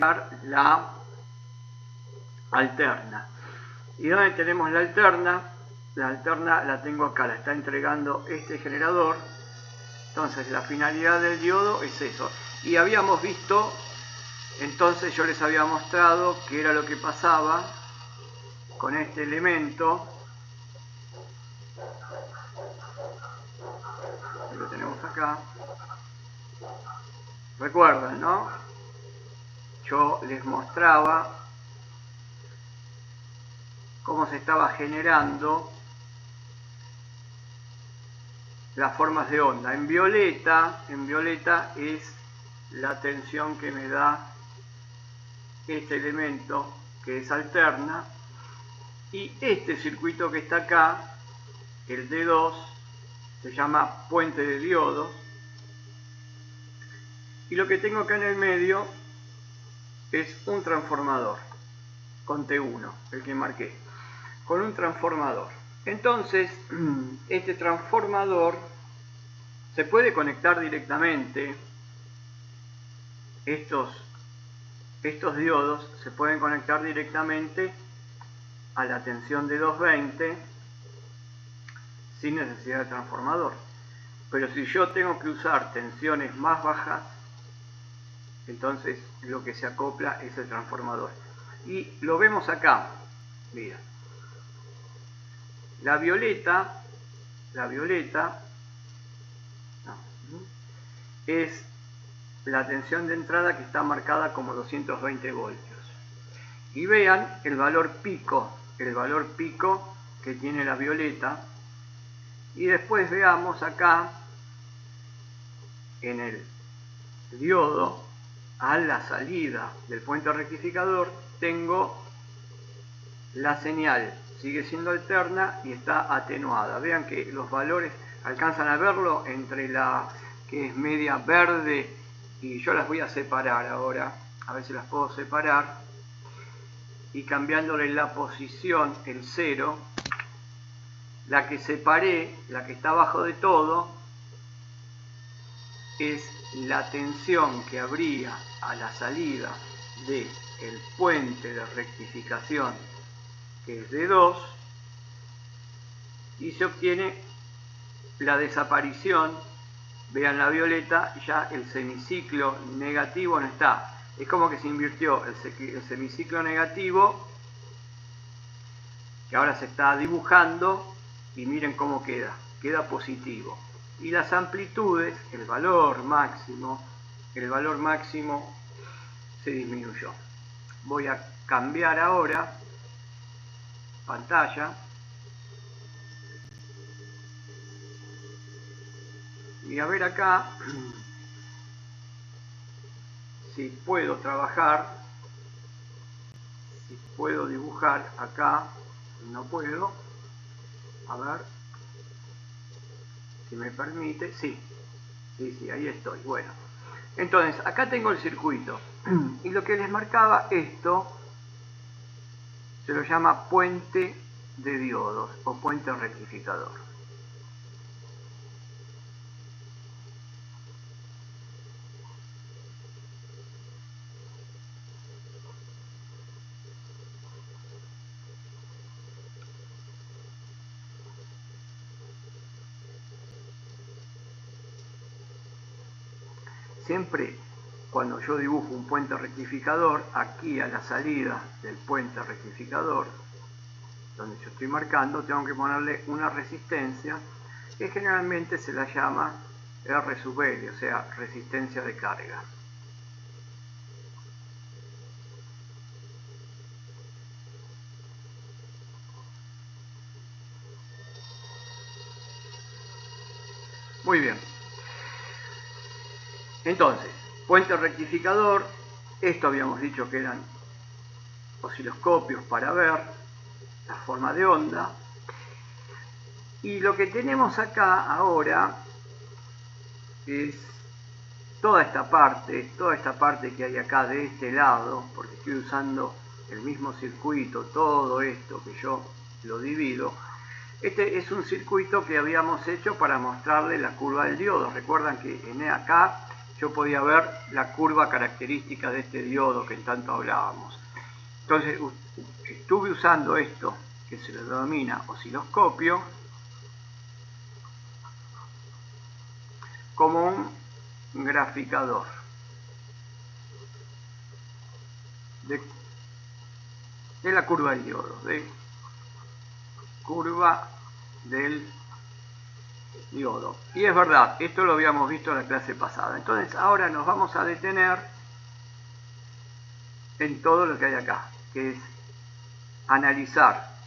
la alterna. ¿Y dónde tenemos la alterna? La alterna la tengo acá, la está entregando este generador. Entonces la finalidad del diodo es eso. Y habíamos visto, entonces yo les había mostrado qué era lo que pasaba con este elemento. Lo tenemos acá. Recuerdan, ¿no? Yo les mostraba cómo se estaba generando las formas de onda. En violeta es la tensión que me da este elemento, que es alterna, y este circuito que está acá, el D2, se llama puente de diodos, y lo que tengo acá en el medio es un transformador con T1, el que marqué, con un transformador. Entonces, este transformador se puede conectar directamente, estos diodos se pueden conectar directamente a la tensión de 220 sin necesidad de transformador. Pero si yo tengo que usar tensiones más bajas, entonces lo que se acopla es el transformador. Y lo vemos acá, mira. La violeta es la tensión de entrada que está marcada como 220 voltios. Y vean el valor pico que tiene la violeta. Y después veamos acá en el diodo, a la salida del puente rectificador, tengo la señal, sigue siendo alterna y está atenuada. Vean que los valores, alcanzan a verlo entre la que es media verde, y yo las voy a separar ahora, a ver si las puedo separar, y cambiándole la posición, el 0, la que separé, la que está abajo de todo, es la tensión que habría a la salida del puente de rectificación, que es de 2, y se obtiene la desaparición. Vean la violeta, ya el semiciclo negativo no está. Es como que se invirtió el semiciclo negativo, que ahora se está dibujando, y miren cómo queda positivo. Y las amplitudes, el valor máximo se disminuyó. Voy a cambiar ahora pantalla y a ver acá si puedo trabajar, si puedo dibujar acá. No puedo, a ver si me permite. Sí, ahí estoy. Bueno, entonces acá tengo el circuito, y lo que les marcaba, esto se lo llama puente de diodos o puente rectificador. Siempre cuando yo dibujo un puente rectificador, aquí a la salida del puente rectificador, donde yo estoy marcando, tengo que ponerle una resistencia que generalmente se la llama R sub L, o sea, resistencia de carga. Muy bien. Entonces, puente rectificador, esto habíamos dicho que eran osciloscopios para ver la forma de onda. Y lo que tenemos acá ahora es toda esta parte que hay acá de este lado, porque estoy usando el mismo circuito, todo esto que yo lo divido. Este es un circuito que habíamos hecho para mostrarle la curva del diodo. Recuerdan que acá yo podía ver la curva característica de este diodo que tanto hablábamos. Entonces estuve usando esto que se le denomina osciloscopio como un graficador de la curva del diodo, de curva del diodo. Y es verdad, esto lo habíamos visto en la clase pasada. Entonces ahora nos vamos a detener en todo lo que hay acá, que es analizar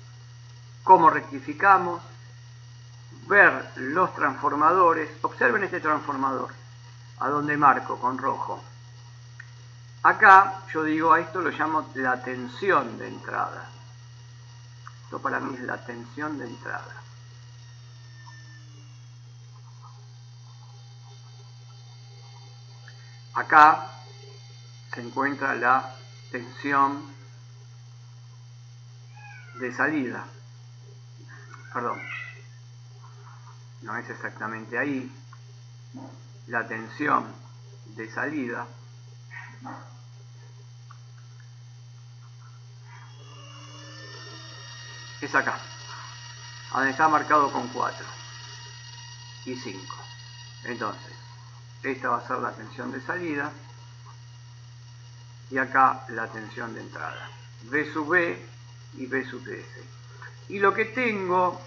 cómo rectificamos, ver los transformadores. Observen este transformador, a donde marco con rojo. Acá yo digo, a esto lo llamo la tensión de entrada. Esto para mí es la tensión de entrada. Acá se encuentra la tensión de salida. Perdón, no es exactamente ahí. La tensión de salida es acá, donde está marcado con 4 y 5. Entonces, esta va a ser la tensión de salida y acá la tensión de entrada. V sub B y V sub S. Y lo que tengo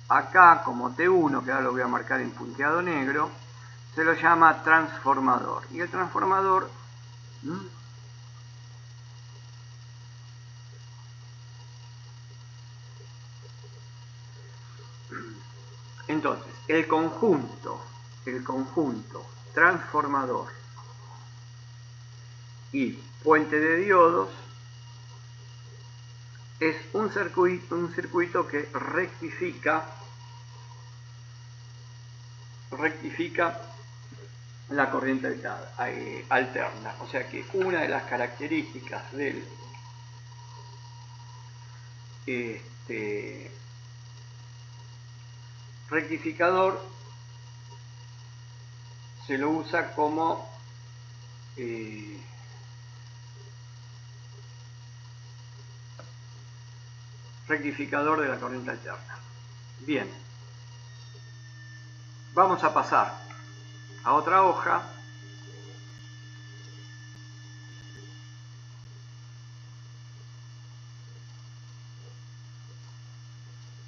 acá como T1, que ahora lo voy a marcar en punteado negro, se lo llama transformador. Y el transformador entonces, el conjunto transformador y puente de diodos es un circuito que rectifica la corriente alterna. O sea que una de las características del rectificador se lo usa como rectificador de la corriente alterna. Bien, vamos a pasar a otra hoja.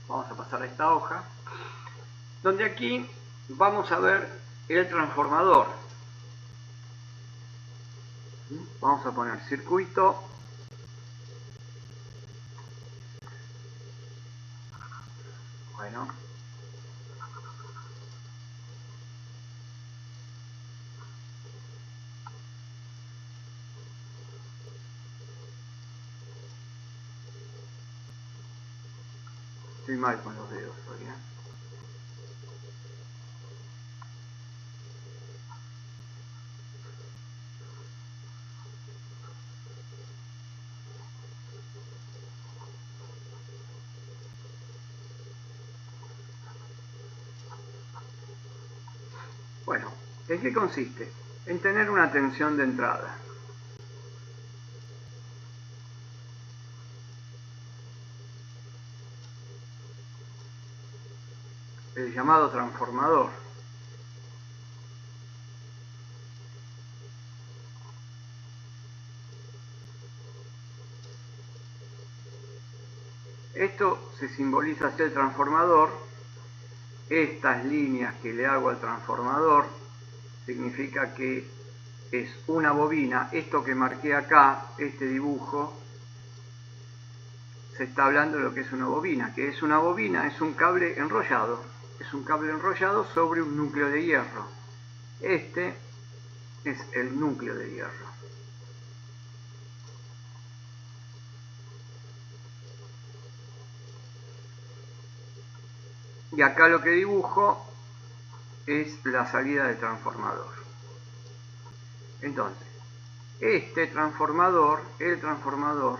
Vamos a pasar a esta hoja, donde aquí vamos a ver el transformador. Vamos a poner circuito. Bueno. Estoy mal con los dedos todavía. Bueno, ¿en qué consiste? En tener una tensión de entrada. El llamado transformador. Esto se simboliza hacia el transformador. Estas líneas que le hago al transformador significa que es una bobina. Esto que marqué acá, este dibujo, se está hablando de lo que es una bobina. ¿Qué es una bobina? Es un cable enrollado. Es un cable enrollado sobre un núcleo de hierro. Este es el núcleo de hierro. Y acá lo que dibujo es la salida del transformador. Entonces, este transformador, el transformador,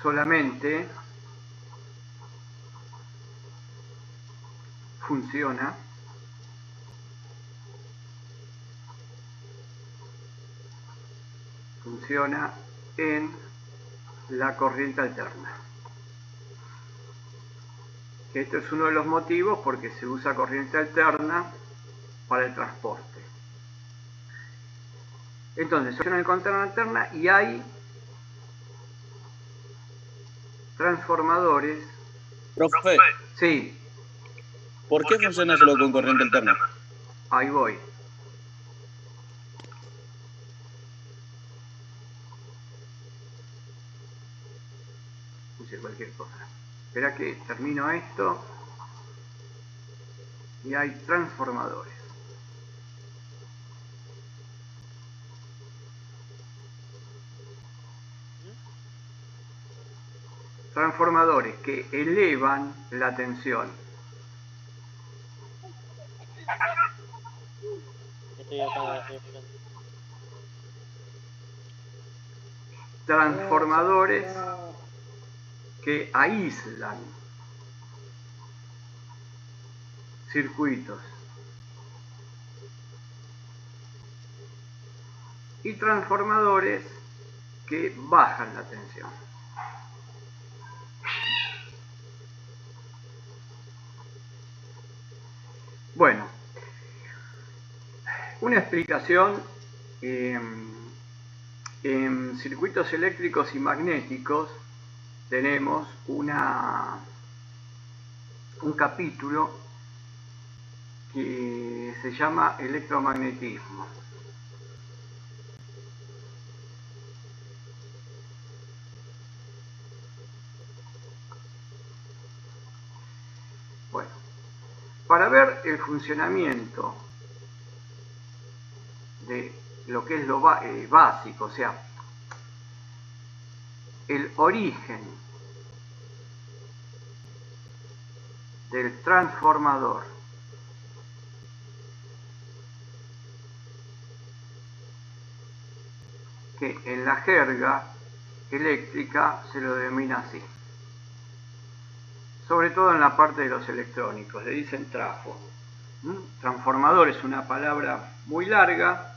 solamente funciona en la corriente alterna. Esto es uno de los motivos porque se usa corriente alterna para el transporte. Entonces, funciona en corriente alterna y hay transformadores. Profe, Sí, ¿por qué funciona solo con corriente alterna? ahí voy. Puse cualquier cosa. Espera que termino esto. Y hay transformadores. Transformadores que elevan la tensión. Transformadores que aíslan circuitos. Y transformadores que bajan la tensión. Bueno, una explicación en circuitos eléctricos y magnéticos tenemos un capítulo que se llama electromagnetismo. Bueno, para ver el funcionamiento de lo que es lo básico, o sea, el origen del transformador que en la jerga eléctrica se lo denomina así, sobre todo en la parte de los electrónicos, le dicen trafo. Transformador es una palabra muy larga,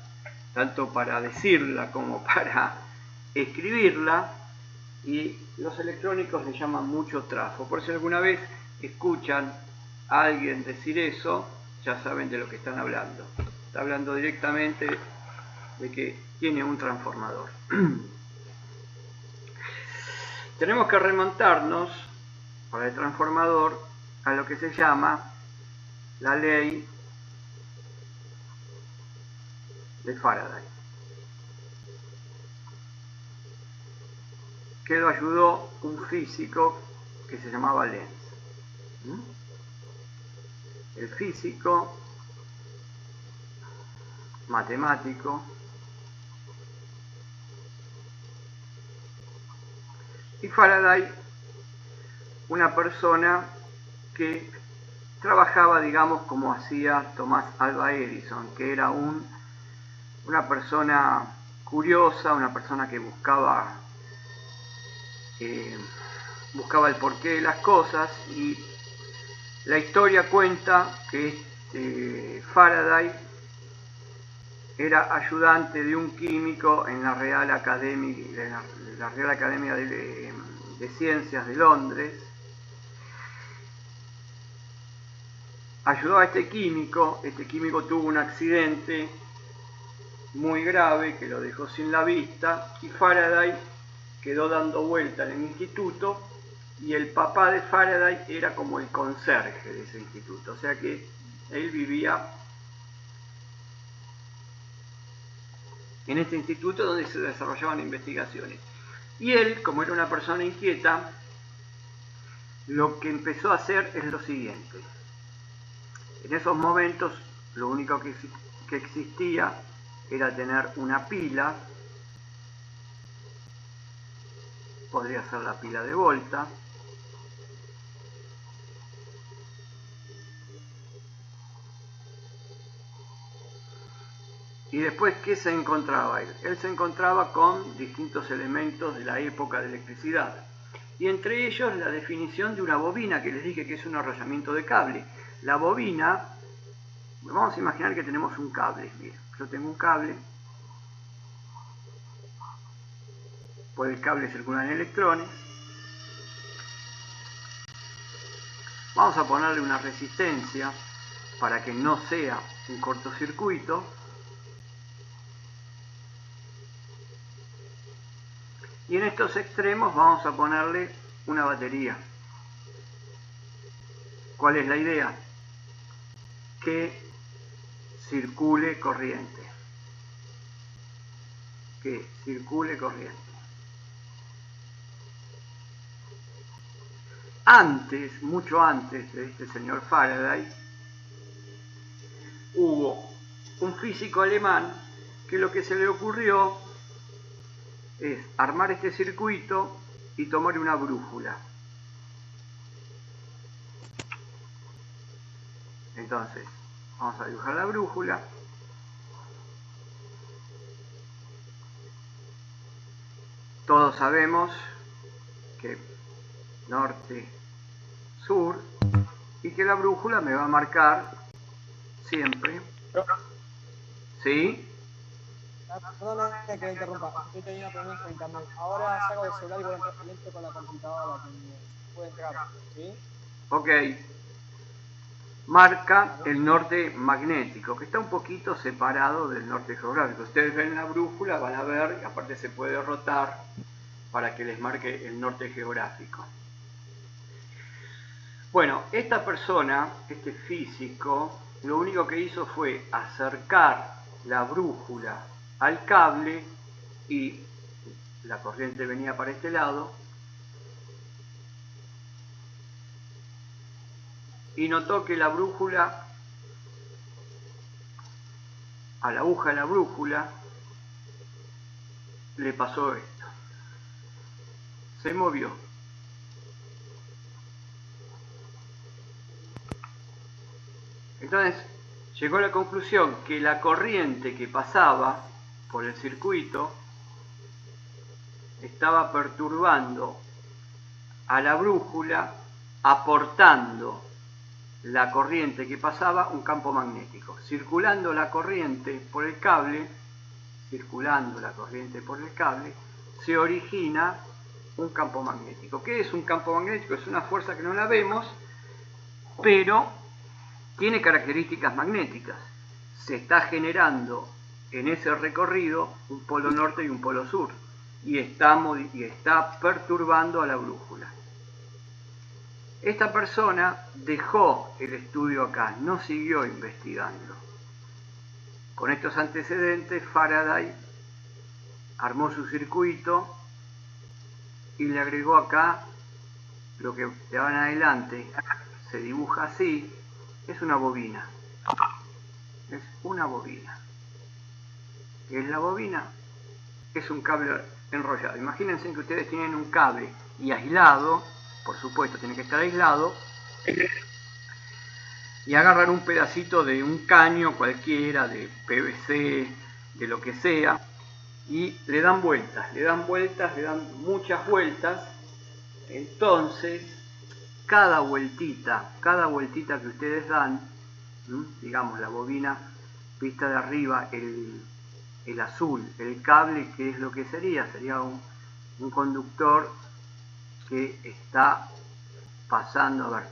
tanto para decirla como para escribirla, y los electrónicos le llaman mucho trafo. Por si alguna vez escuchan a alguien decir eso, ya saben de lo que están hablando. Está hablando directamente de que tiene un transformador. Tenemos que remontarnos para el transformador a lo que se llama la ley de Faraday, que lo ayudó un físico que se llamaba Lenz. El físico, matemático, y Faraday, una persona que trabajaba, digamos, como hacía Thomas Alva Edison, que era una persona curiosa, una persona que buscaba el porqué de las cosas, y la historia cuenta que Faraday era ayudante de un químico en la Real Academia de Ciencias de Londres. Ayudó a este químico tuvo un accidente muy grave que lo dejó sin la vista, y Faraday quedó dando vuelta en el instituto, y el papá de Faraday era como el conserje de ese instituto, o sea que él vivía en este instituto donde se desarrollaban investigaciones. Y él, como era una persona inquieta, lo que empezó a hacer es lo siguiente. En esos momentos lo único que existía era tener una pila, podría ser la pila de Volta, y después, ¿qué se encontraba él? Él se encontraba con distintos elementos de la época de electricidad. y entre ellos la definición de una bobina, que les dije que es un enrollamiento de cable. La bobina, vamos a imaginar que tenemos un cable. Miren, yo tengo un cable, por el cable circulan electrones. Vamos a ponerle una resistencia para que no sea un cortocircuito. Y en estos extremos vamos a ponerle una batería. ¿Cuál es la idea? Que circule corriente. Que circule corriente. Antes, mucho antes de este señor Faraday, hubo un físico alemán que lo que se le ocurrió es armar este circuito y tomar una brújula. Entonces, vamos a dibujar la brújula. Todos sabemos que norte, sur, y que la brújula me va a marcar siempre. ¿Sí? Perdón que te interrumpa, estoy teniendo problemas con internet. Ahora saco el celular y voy a entrar lento con la computadora, que me puede entrar, ¿sí? Ok. Marca el norte magnético, que está un poquito separado del norte geográfico. Ustedes ven la brújula, van a ver, y aparte se puede rotar para que les marque el norte geográfico. Bueno, esta persona, este físico, lo único que hizo fue acercar la brújula al cable y la corriente venía para este lado y notó que la brújula, a la aguja de la brújula, le pasó esto. Se movió. Entonces llegó a la conclusión que la corriente que pasaba por el circuito estaba perturbando a la brújula, aportando la corriente que pasaba un campo magnético. Circulando la corriente por el cable, se origina un campo magnético. ¿Qué es un campo magnético? Es una fuerza que no la vemos, pero tiene características magnéticas. Se está generando en ese recorrido un polo norte y un polo sur, y está perturbando a la brújula. Esta persona dejó el estudio acá, no siguió investigando. Con estos antecedentes, Faraday armó su circuito y le agregó acá lo que de ahora en adelante se dibuja así. Es una bobina. Es una bobina. ¿Qué es la bobina? Es un cable enrollado. Imagínense que ustedes tienen un cable y aislado, por supuesto tiene que estar aislado, y agarran un pedacito de un caño cualquiera, de PVC, de lo que sea, y le dan vueltas, le dan muchas vueltas. Entonces cada vueltita que ustedes dan, digamos la bobina vista de arriba, el azul, el cable, ¿qué es lo que sería? Sería un conductor que está pasando, a ver,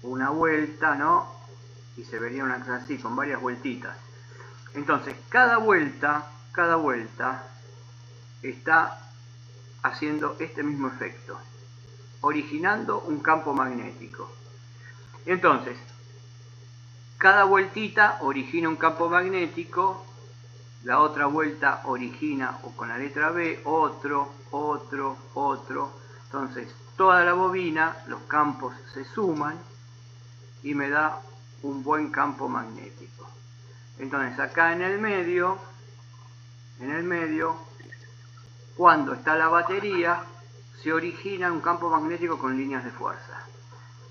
una vuelta, ¿no? Y se vería una cosa así, con varias vueltitas. Entonces, cada vuelta está haciendo este mismo efecto, originando un campo magnético. Entonces, cada vueltita origina un campo magnético, la otra vuelta origina, o con la letra B, otro. Entonces, toda la bobina, los campos se suman y me da un buen campo magnético. Entonces, acá en el medio, cuando está la batería, se origina un campo magnético con líneas de fuerza.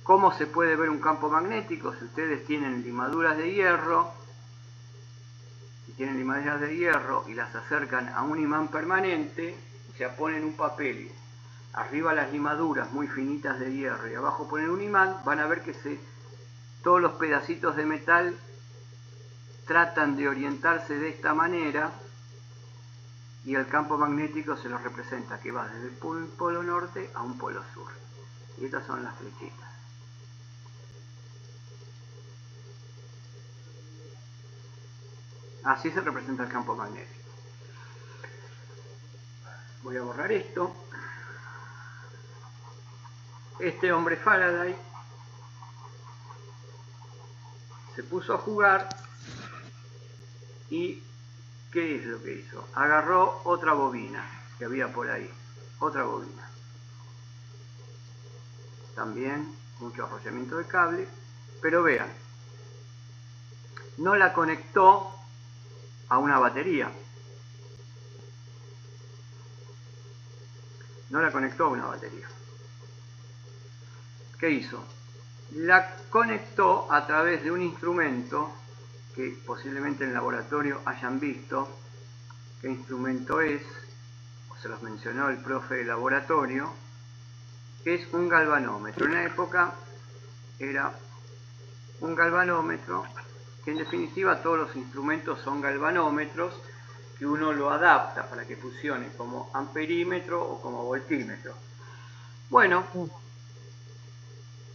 ¿Cómo se puede ver un campo magnético? Si ustedes tienen limaduras de hierro, y las acercan a un imán permanente, o sea, ponen un papel arriba las limaduras muy finitas de hierro y abajo poner un imán, van a ver que todos los pedacitos de metal tratan de orientarse de esta manera y el campo magnético se los representa que va desde un polo norte a un polo sur. Y estas son las flechitas. Así se representa el campo magnético. Voy a borrar esto. Este hombre Faraday se puso a jugar y ¿qué es lo que hizo? Agarró otra bobina que había por ahí, otra bobina. También mucho arrollamiento de cable, pero vean, no la conectó a una batería. No la conectó a una batería. ¿Qué hizo? La conectó a través de un instrumento que posiblemente en el laboratorio hayan visto. ¿Qué instrumento es? O se los mencionó el profe de laboratorio. Que es un galvanómetro. En una época era un galvanómetro, que en definitiva todos los instrumentos son galvanómetros, que uno lo adapta para que funcione como amperímetro o como voltímetro. Bueno,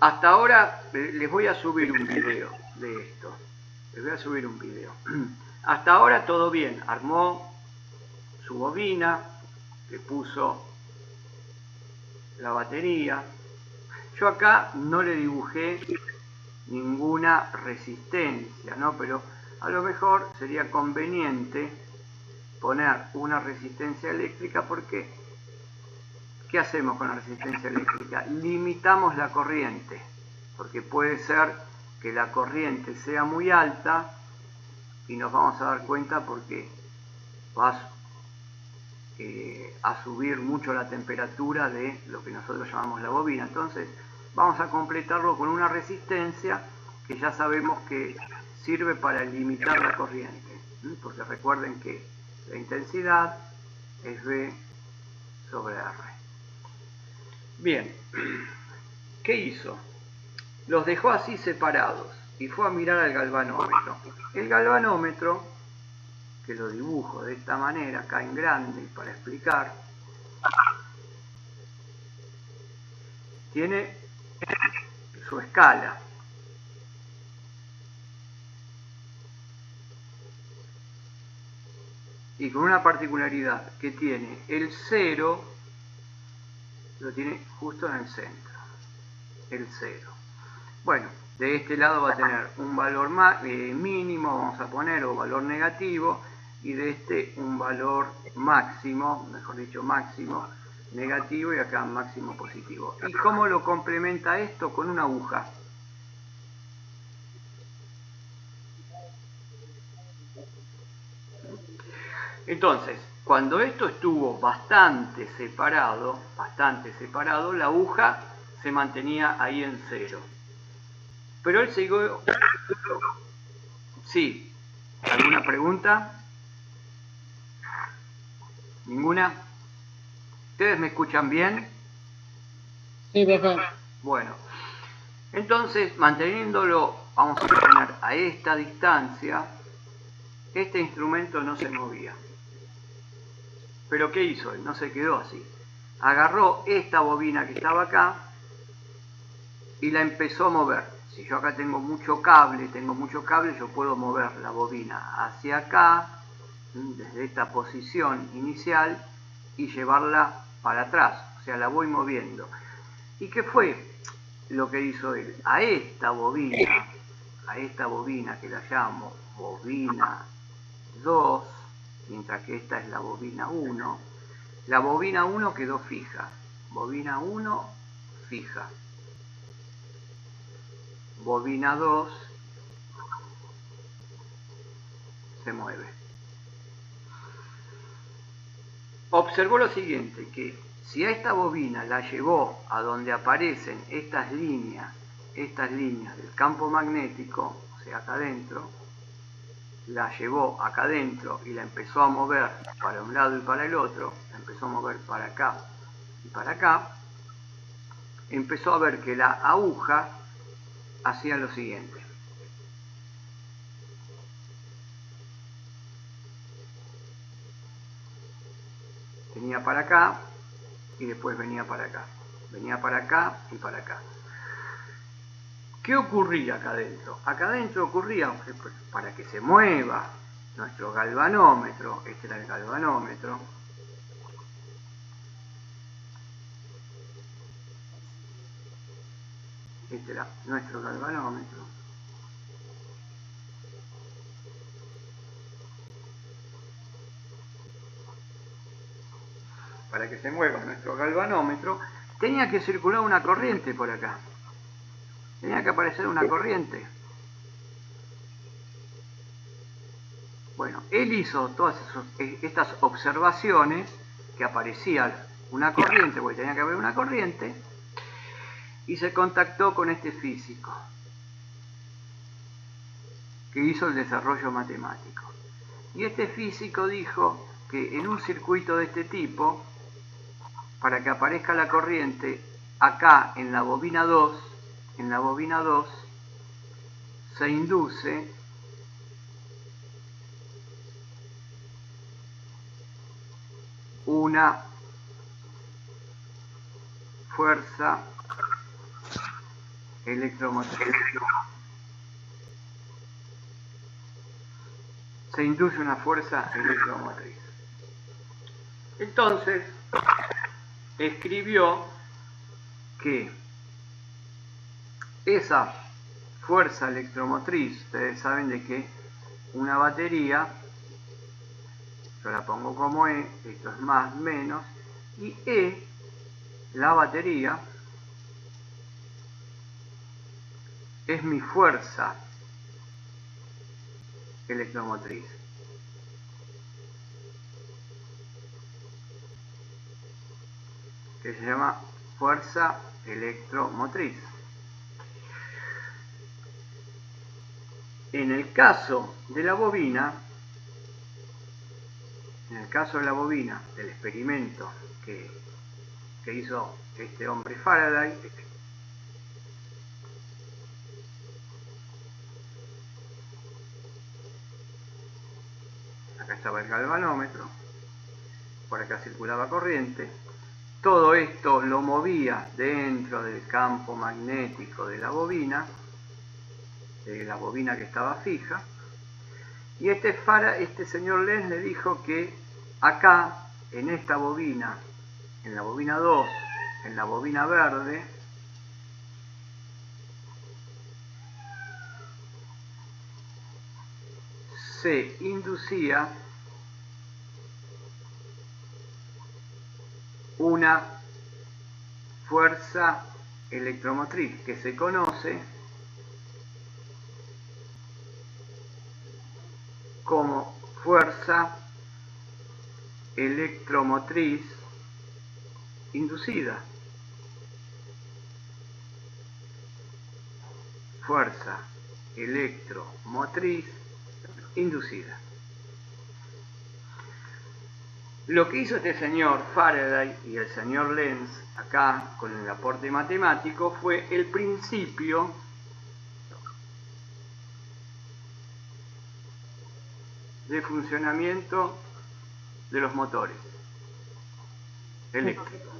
hasta ahora les voy a subir un video de esto. Les voy a subir un video. Hasta ahora todo bien. Armó su bobina, le puso la batería. Yo acá no le dibujé ninguna resistencia, ¿no? Pero a lo mejor sería conveniente poner una resistencia eléctrica porque ¿qué hacemos con la resistencia eléctrica? Limitamos la corriente, porque puede ser que la corriente sea muy alta y nos vamos a dar cuenta porque va a subir mucho la temperatura de lo que nosotros llamamos la bobina. Entonces vamos a completarlo con una resistencia que ya sabemos que sirve para limitar la corriente, porque recuerden que la intensidad es V sobre R. Bien, ¿qué hizo? Los dejó así separados y fue a mirar al galvanómetro. El galvanómetro, que lo dibujo de esta manera, acá en grande para explicar, tiene su escala. Y con una particularidad que tiene el 0, lo tiene justo en el centro, el 0. Bueno, de este lado va a tener un valor mínimo, vamos a poner, o valor negativo, y de este un valor máximo, mejor dicho máximo, negativo, y acá máximo positivo. ¿Y cómo lo complementa esto? Con una aguja. Entonces, cuando esto estuvo bastante separado, la aguja se mantenía ahí en 0. Pero él siguió... Sí. ¿Alguna pregunta? ¿Ninguna? ¿Ustedes me escuchan bien? Sí, profe. Bueno. Entonces, manteniéndolo, vamos a poner a esta distancia, este instrumento no se movía. ¿Pero qué hizo él? No se quedó así. Agarró esta bobina que estaba acá y la empezó a mover. Si yo acá tengo mucho cable, yo puedo mover la bobina hacia acá, desde esta posición inicial, y llevarla para atrás. O sea, la voy moviendo. ¿Y qué fue lo que hizo él? A esta bobina que la llamo bobina 2, mientras que esta es la bobina 1, la bobina 1 quedó fija. Bobina 1 fija. Bobina 2 se mueve. Observó lo siguiente, que si a esta bobina la llevó a donde aparecen estas líneas del campo magnético, o sea, acá adentro, la llevó acá adentro y la empezó a mover para un lado y para el otro, la empezó a mover para acá y para acá, empezó a ver que la aguja hacía lo siguiente. Venía para acá y después venía para acá. Venía para acá y para acá. ¿Qué ocurría acá adentro? Acá adentro ocurría, para que se mueva nuestro galvanómetro, este era el galvanómetro, este era nuestro galvanómetro, para que se mueva nuestro galvanómetro, tenía que circular una corriente por acá. Tenía que aparecer una corriente. Bueno, él hizo todas estas observaciones, que aparecía una corriente, porque tenía que haber una corriente, y se contactó con este físico, que hizo el desarrollo matemático. Y este físico dijo que en un circuito de este tipo, para que aparezca la corriente, acá en la bobina 2, se induce una fuerza electromotriz. Se induce una fuerza electromotriz. Entonces, escribió que esa fuerza electromotriz, ustedes saben de que una batería, yo la pongo como E, esto es más, menos, y E, la batería, es mi fuerza electromotriz. Que se llama fuerza electromotriz. En el caso de la bobina, del experimento que hizo este hombre Faraday, acá estaba el galvanómetro, por acá circulaba corriente, todo esto lo movía dentro del campo magnético de la bobina que estaba fija, y este señor Lenz le dijo que acá, en esta bobina, en la bobina 2, en la bobina verde, se inducía una fuerza electromotriz que se conoce como fuerza electromotriz inducida. Fuerza electromotriz inducida. Lo que hizo este señor Faraday y el señor Lenz acá con el aporte matemático fue el principio de funcionamiento de los motores eléctricos.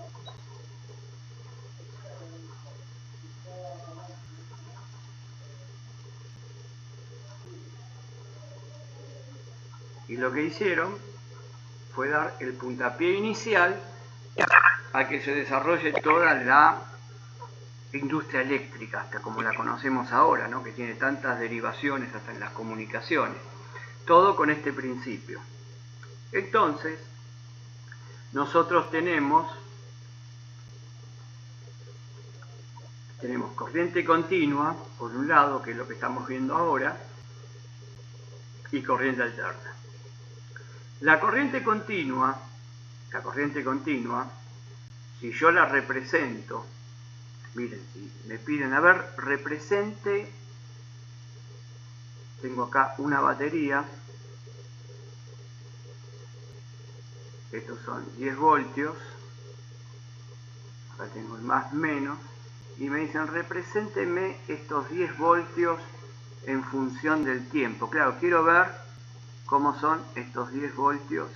Y lo que hicieron fue dar el puntapié inicial a que se desarrolle toda la industria eléctrica, hasta como la conocemos ahora, ¿no? Que tiene tantas derivaciones hasta en las comunicaciones. Todo con este principio. Entonces, nosotros tenemos corriente continua, por un lado, que es lo que estamos viendo ahora, y corriente alterna. La corriente continua, si yo la represento, miren, si me piden, a ver, represente, tengo acá una batería, estos son 10 voltios, acá tengo el más menos, y me dicen represénteme estos 10 voltios en función del tiempo. Claro, quiero ver cómo son estos 10 voltios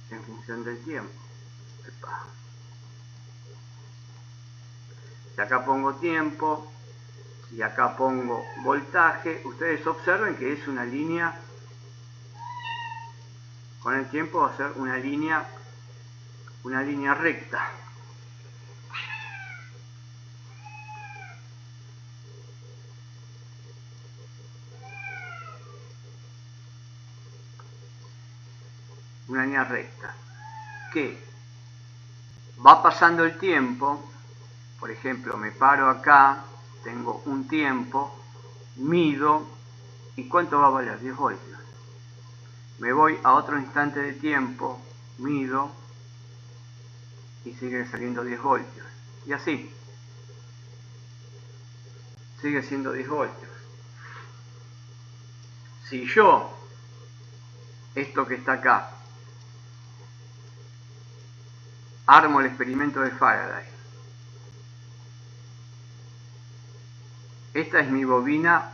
en función del tiempo. Epa. Y acá pongo tiempo y acá pongo voltaje. Ustedes observen que es una línea, con el tiempo va a ser una línea recta. Una línea recta que va pasando el tiempo. Por ejemplo, me paro acá, tengo un tiempo, mido, ¿y cuánto va a valer? 10 voltios. Me voy a otro instante de tiempo, mido, y sigue saliendo 10 voltios. Y así, sigue siendo 10 voltios. Si yo, esto que está acá, armo el experimento de Faraday, esta es mi bobina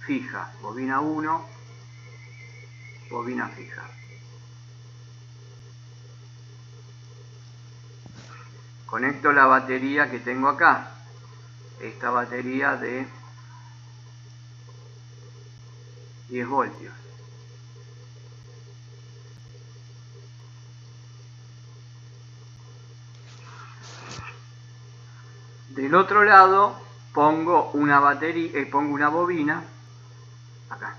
fija, bobina 1, bobina fija. Conecto la batería que tengo acá, esta batería de 10 voltios. Del otro lado pongo una batería, pongo una bobina acá,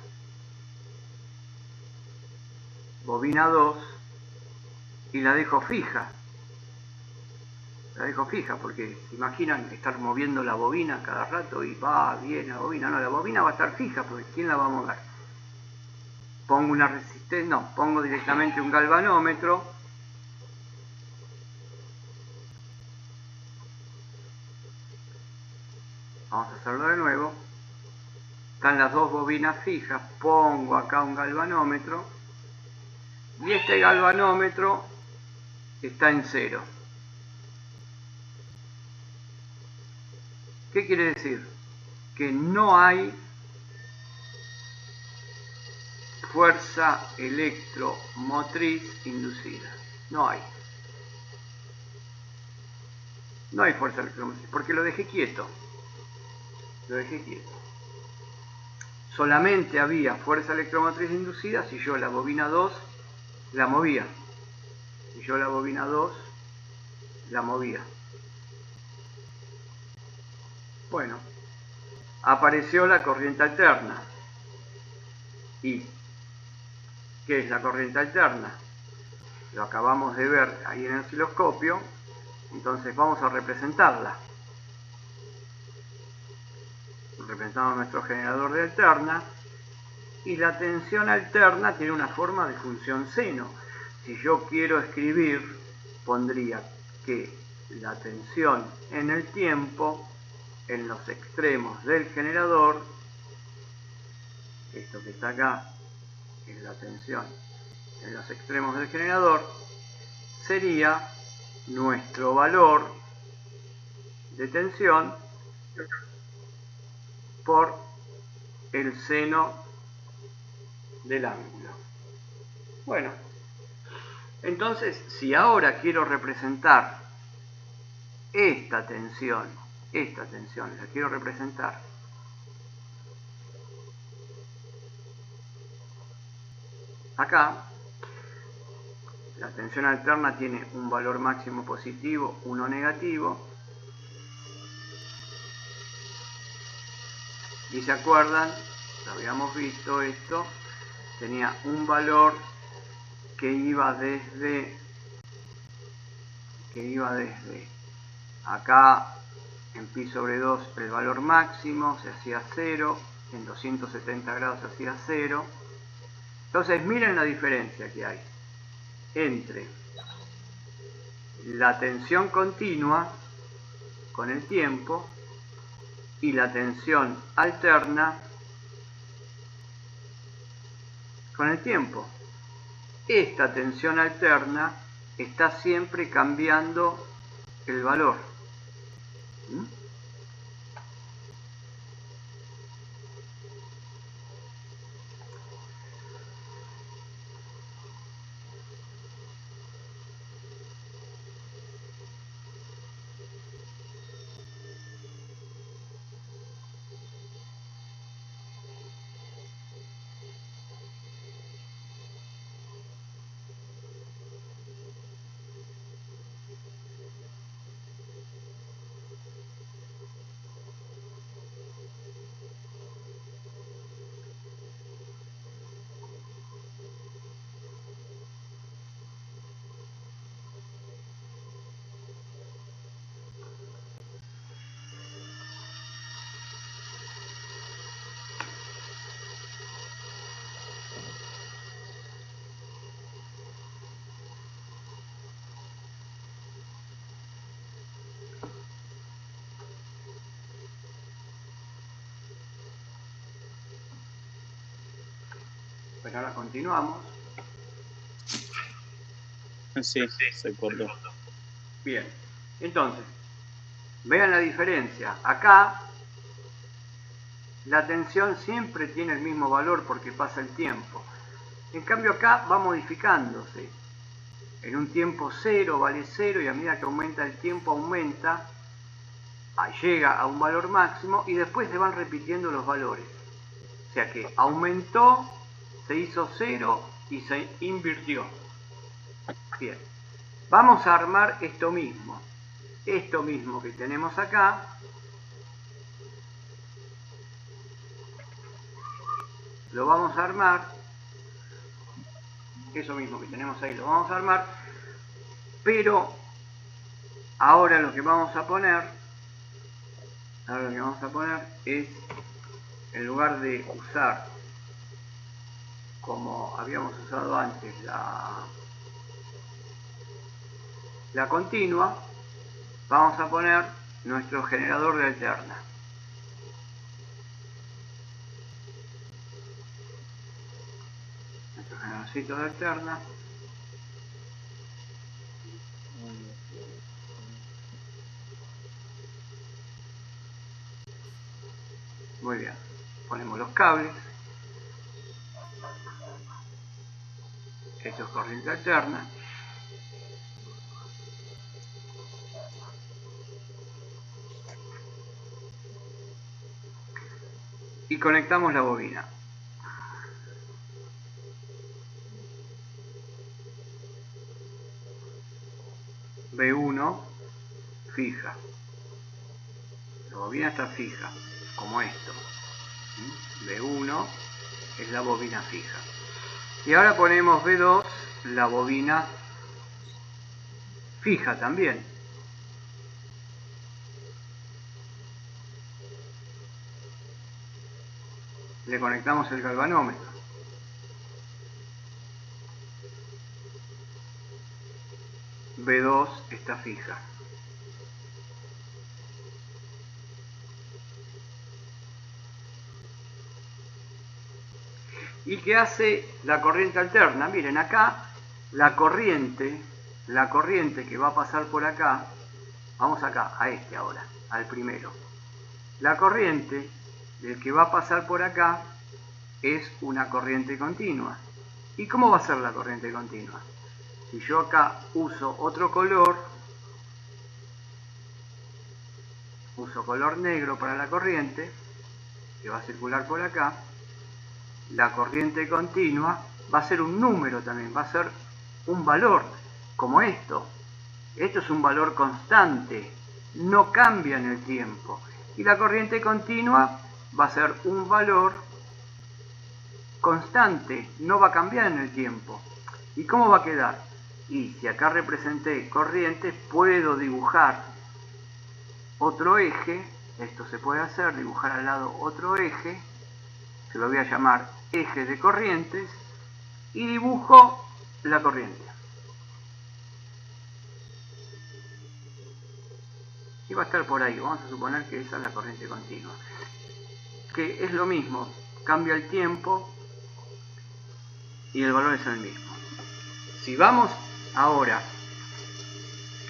bobina 2, y la dejo fija. La dejo fija porque se imaginan estar moviendo la bobina cada rato y va, viene la bobina. No, la bobina va a estar fija porque ¿quién la va a mover? Pongo una resistencia, no, pongo directamente un galvanómetro. Vamos a hacerlo de nuevo. Están las dos bobinas fijas, pongo acá un galvanómetro y este galvanómetro está en 0. ¿Qué quiere decir? Que no hay fuerza electromotriz inducida. No hay. No hay fuerza electromotriz, porque lo dejé quieto. Lo dejé quieto. Solamente había fuerza electromotriz inducida si yo la bobina 2 la movía. Si yo la bobina 2 la movía. Bueno, apareció la corriente alterna. ¿Y qué es la corriente alterna? Lo acabamos de ver ahí en el osciloscopio, entonces vamos a representarla. Representamos nuestro generador de alterna y la tensión alterna tiene una forma de función seno. Si yo quiero escribir, pondría que la tensión en el tiempo en los extremos del generador, esto que está acá es la tensión en los extremos del generador, sería nuestro valor de tensión por el seno del ángulo. Bueno, entonces si ahora quiero representar esta tensión la quiero representar acá, la tensión alterna tiene un valor máximo positivo, uno negativo, y se acuerdan, lo habíamos visto esto, tenía un valor que iba desde acá en pi sobre 2 el valor máximo se hacía 0, en 270 grados se hacía 0. Entonces miren la diferencia que hay entre la tensión continua con el tiempo y la tensión alterna con el tiempo. Esta tensión alterna está siempre cambiando el valor. ¿Mm? Pero ahora continuamos. Sí, se cortó. Bien, entonces, vean la diferencia. Acá la tensión siempre tiene el mismo valor porque pasa el tiempo. En cambio acá va modificándose. En un tiempo cero vale cero y a medida que aumenta el tiempo aumenta, llega a un valor máximo y después se van repitiendo los valores. O sea que aumentó, se hizo cero y se invirtió. Bien, vamos a armar esto mismo que tenemos acá. Lo vamos a armar, eso mismo que tenemos ahí lo vamos a armar, pero ahora lo que vamos a poner es, en lugar de usar como habíamos usado antes la continua, vamos a poner nuestro generador de alterna. Nuestro generadorcito de alterna. Muy bien, ponemos los cables. Esto es corriente alterna. Y conectamos la bobina. B1 fija. La bobina está fija, como esto. B1 es la bobina fija. Y ahora ponemos B2, la bobina fija también. Le conectamos el galvanómetro. B2 está fija. ¿Y qué hace la corriente alterna? Miren, acá la corriente que va a pasar por acá, vamos acá, a este ahora, al primero. La corriente del que va a pasar por acá es una corriente continua. ¿Y cómo va a ser la corriente continua? Si yo acá uso otro color, uso color negro para la corriente, que va a circular por acá, la corriente continua va a ser un número también, va a ser un valor, como esto. Esto es un valor constante, no cambia en el tiempo. Y la corriente continua va a ser un valor constante, no va a cambiar en el tiempo. ¿Y cómo va a quedar? Y si acá representé corriente, puedo dibujar otro eje, esto se puede hacer, dibujar al lado otro eje, que lo voy a llamar eje de corrientes, y dibujo la corriente. Y va a estar por ahí, vamos a suponer que esa es la corriente continua. Que es lo mismo, cambia el tiempo y el valor es el mismo. Si vamos ahora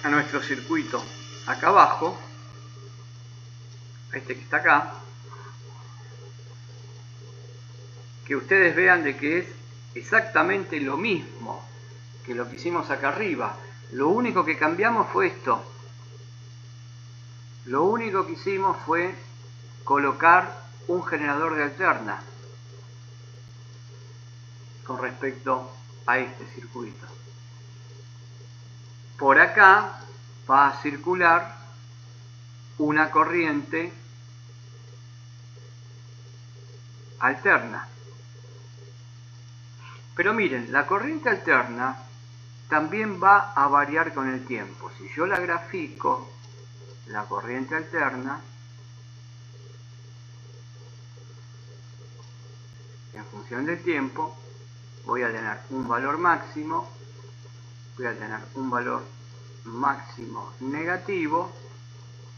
a nuestro circuito acá abajo, este que está acá, que ustedes vean de que es exactamente lo mismo que lo que hicimos acá arriba. Lo único que cambiamos fue esto. Lo único que hicimos fue colocar un generador de alterna con respecto a este circuito. Por acá va a circular una corriente alterna. Pero miren, la corriente alterna también va a variar con el tiempo. Si yo la grafico, la corriente alterna, en función del tiempo, voy a tener un valor máximo, voy a tener un valor máximo negativo.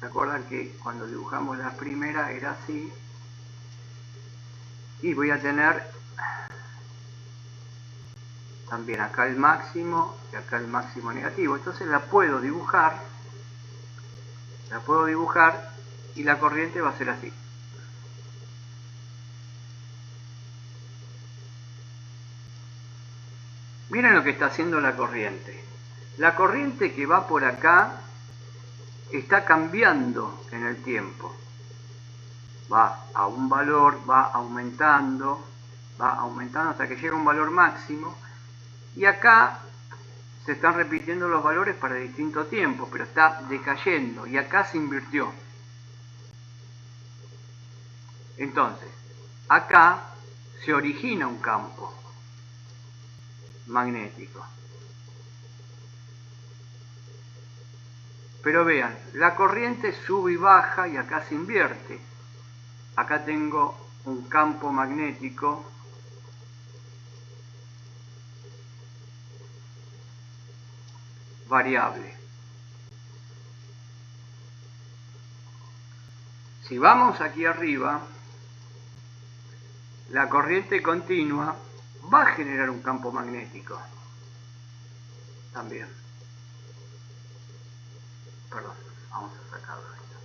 Recuerdan que cuando dibujamos la primera era así, y voy a tener también acá el máximo y acá el máximo negativo. Entonces la puedo dibujar y la corriente va a ser así. Miren lo que está haciendo la corriente. La corriente que va por acá está cambiando en el tiempo. Va a un valor, va aumentando hasta que llega a un valor máximo. Y acá se están repitiendo los valores para distintos tiempos, pero está decayendo y acá se invirtió. Entonces, acá se origina un campo magnético. Pero vean, la corriente sube y baja y acá se invierte. Acá tengo un campo magnético variable. Si vamos aquí arriba, la corriente continua va a generar un campo magnético también. Perdón, vamos a sacarlo esto.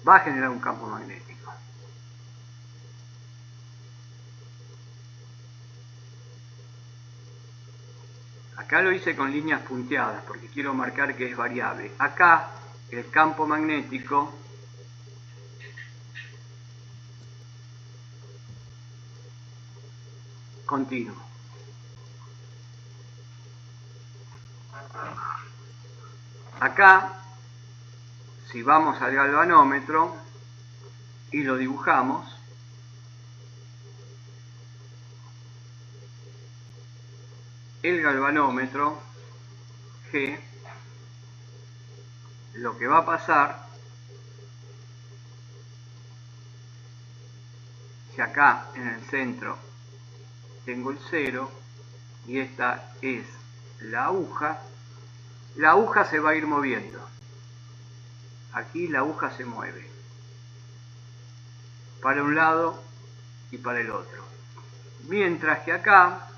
Va a generar un campo magnético. Acá lo hice con líneas punteadas porque quiero marcar que es variable. Acá el campo magnético continuo. Acá, si vamos al galvanómetro y lo dibujamos, el galvanómetro G, lo que va a pasar, si acá en el centro tengo el 0 y esta es la aguja se va a ir moviendo. Aquí la aguja se mueve para un lado y para el otro. Mientras que acá,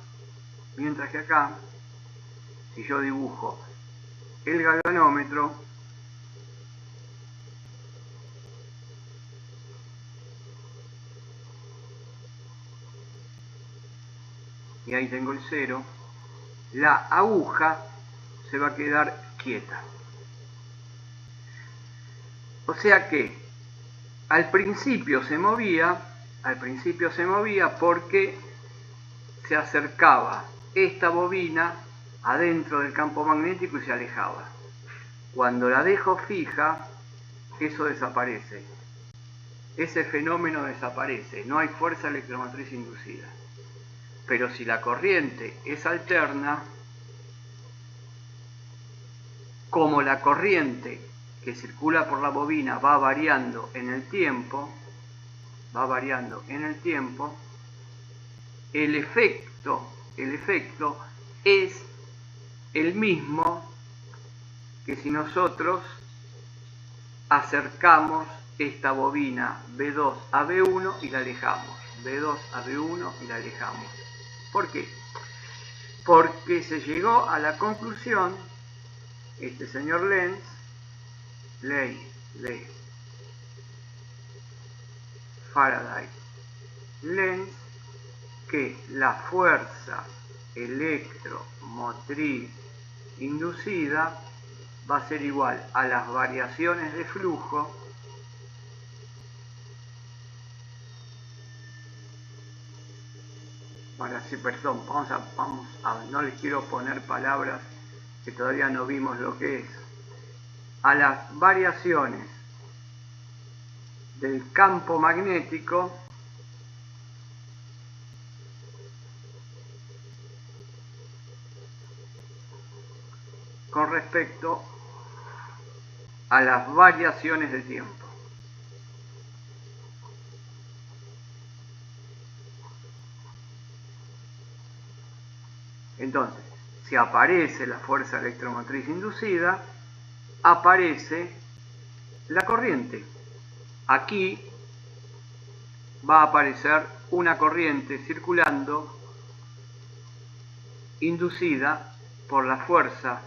si yo dibujo el galvanómetro, y ahí tengo el 0, la aguja se va a quedar quieta. O sea que al principio se movía porque se acercaba esta bobina adentro del campo magnético y se alejaba. Cuando la dejo fija, eso desaparece. Ese fenómeno desaparece, no hay fuerza electromotriz inducida. Pero si la corriente es alterna, como la corriente que circula por la bobina va variando en el tiempo, el efecto es el mismo que si nosotros acercamos esta bobina B2 a B1 y la alejamos. B2 a B1 y la alejamos. ¿Por qué? Porque se llegó a la conclusión este señor Lenz, Faraday, Lenz, que la fuerza electromotriz inducida va a ser igual a las variaciones de flujo perdón, no les quiero poner palabras que todavía no vimos lo que es, a las variaciones del campo magnético con respecto a las variaciones de tiempo. Entonces, si aparece la fuerza electromotriz inducida, aparece la corriente. Aquí va a aparecer una corriente circulando inducida por la fuerza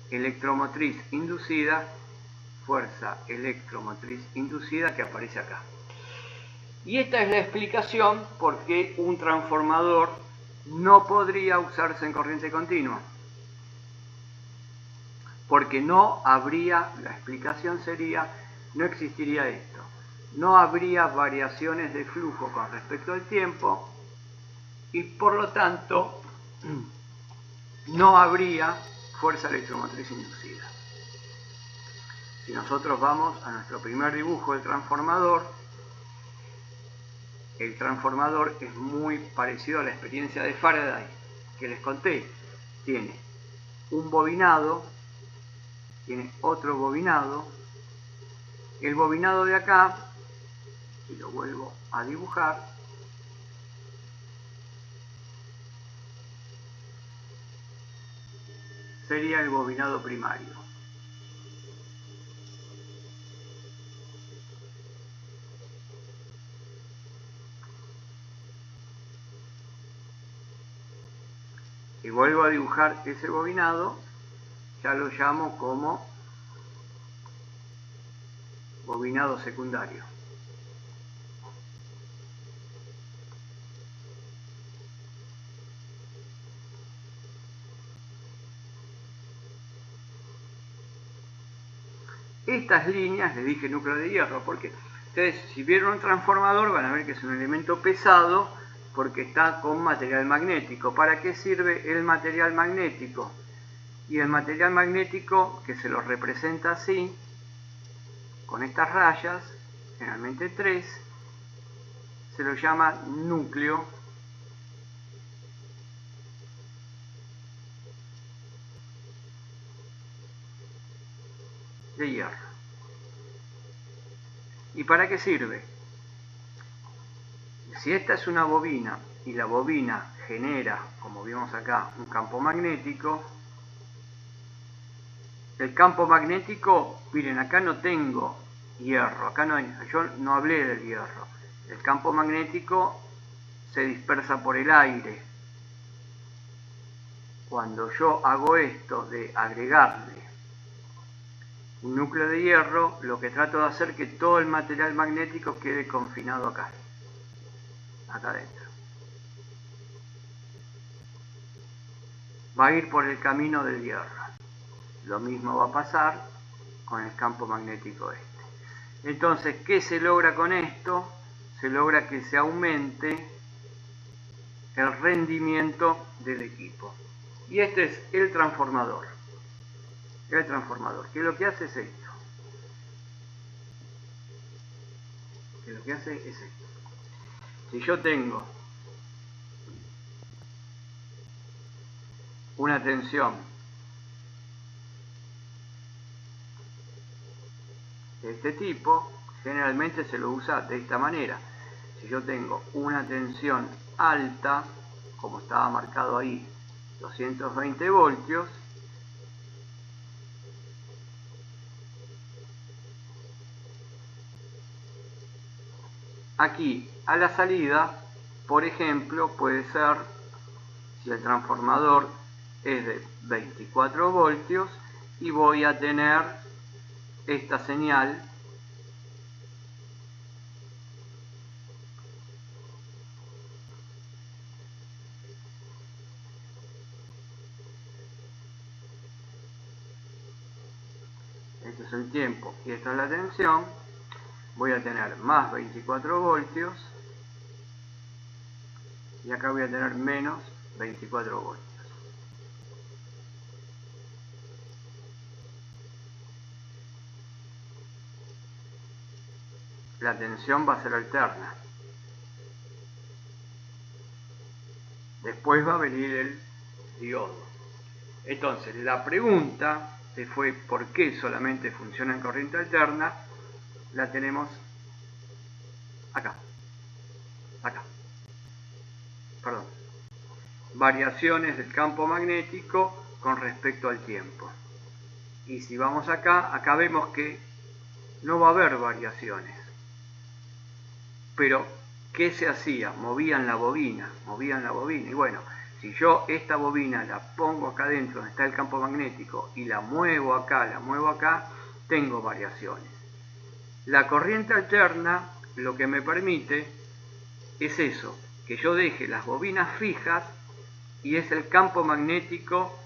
electromotriz inducida que aparece acá. Y esta es la explicación por qué un transformador no podría usarse en corriente continua. Porque no habría, la explicación sería, no existiría esto. No habría variaciones de flujo con respecto al tiempo y por lo tanto no habría fuerza electromotriz inducida. Si nosotros vamos a nuestro primer dibujo del transformador, el transformador es muy parecido a la experiencia de Faraday que les conté. Tiene un bobinado, tiene otro bobinado. El bobinado de acá, si lo vuelvo a dibujar, sería el bobinado primario. Si vuelvo a dibujar ese bobinado, ya lo llamo como bobinado secundario. Estas líneas, les dije núcleo de hierro, porque ustedes si vieron un transformador van a ver que es un elemento pesado porque está con material magnético. ¿Para qué sirve el material magnético? Y el material magnético, que se lo representa así, con estas rayas, generalmente 3, se lo llama núcleo de hierro. ¿Y para qué sirve? Si esta es una bobina y la bobina genera, como vimos acá, un campo magnético, el campo magnético, miren, acá no tengo hierro, acá no hay, yo no hablé del hierro. El campo magnético se dispersa por el aire. Cuando yo hago esto de agregarle un núcleo de hierro, lo que trato de hacer es que todo el material magnético quede confinado acá adentro. Va a ir por el camino del hierro. Lo mismo va a pasar con el campo magnético este. Entonces, ¿qué se logra con esto? Se logra que se aumente el rendimiento del equipo. Y este es el transformador. El transformador, que lo que hace es esto. Si yo tengo una tensión de este tipo, generalmente se lo usa de esta manera. Si yo tengo una tensión alta, como estaba marcado ahí, 220 voltios, aquí a la salida, por ejemplo, puede ser, si el transformador es de 24 voltios y voy a tener esta señal este es el tiempo y esta es la tensión. Voy a tener más 24 voltios y acá voy a tener menos 24 voltios. La tensión va a ser alterna. Después va a venir el diodo. Entonces, la pregunta que fue ¿por qué solamente funciona en corriente alterna? La tenemos acá. Perdón. Variaciones del campo magnético con respecto al tiempo. Y si vamos acá vemos que no va a haber variaciones. Pero, ¿qué se hacía? Movían la bobina. Y bueno, si yo esta bobina la pongo acá adentro donde está el campo magnético y la muevo acá, tengo variaciones. La corriente alterna lo que me permite es eso, que yo deje las bobinas fijas y es el campo magnético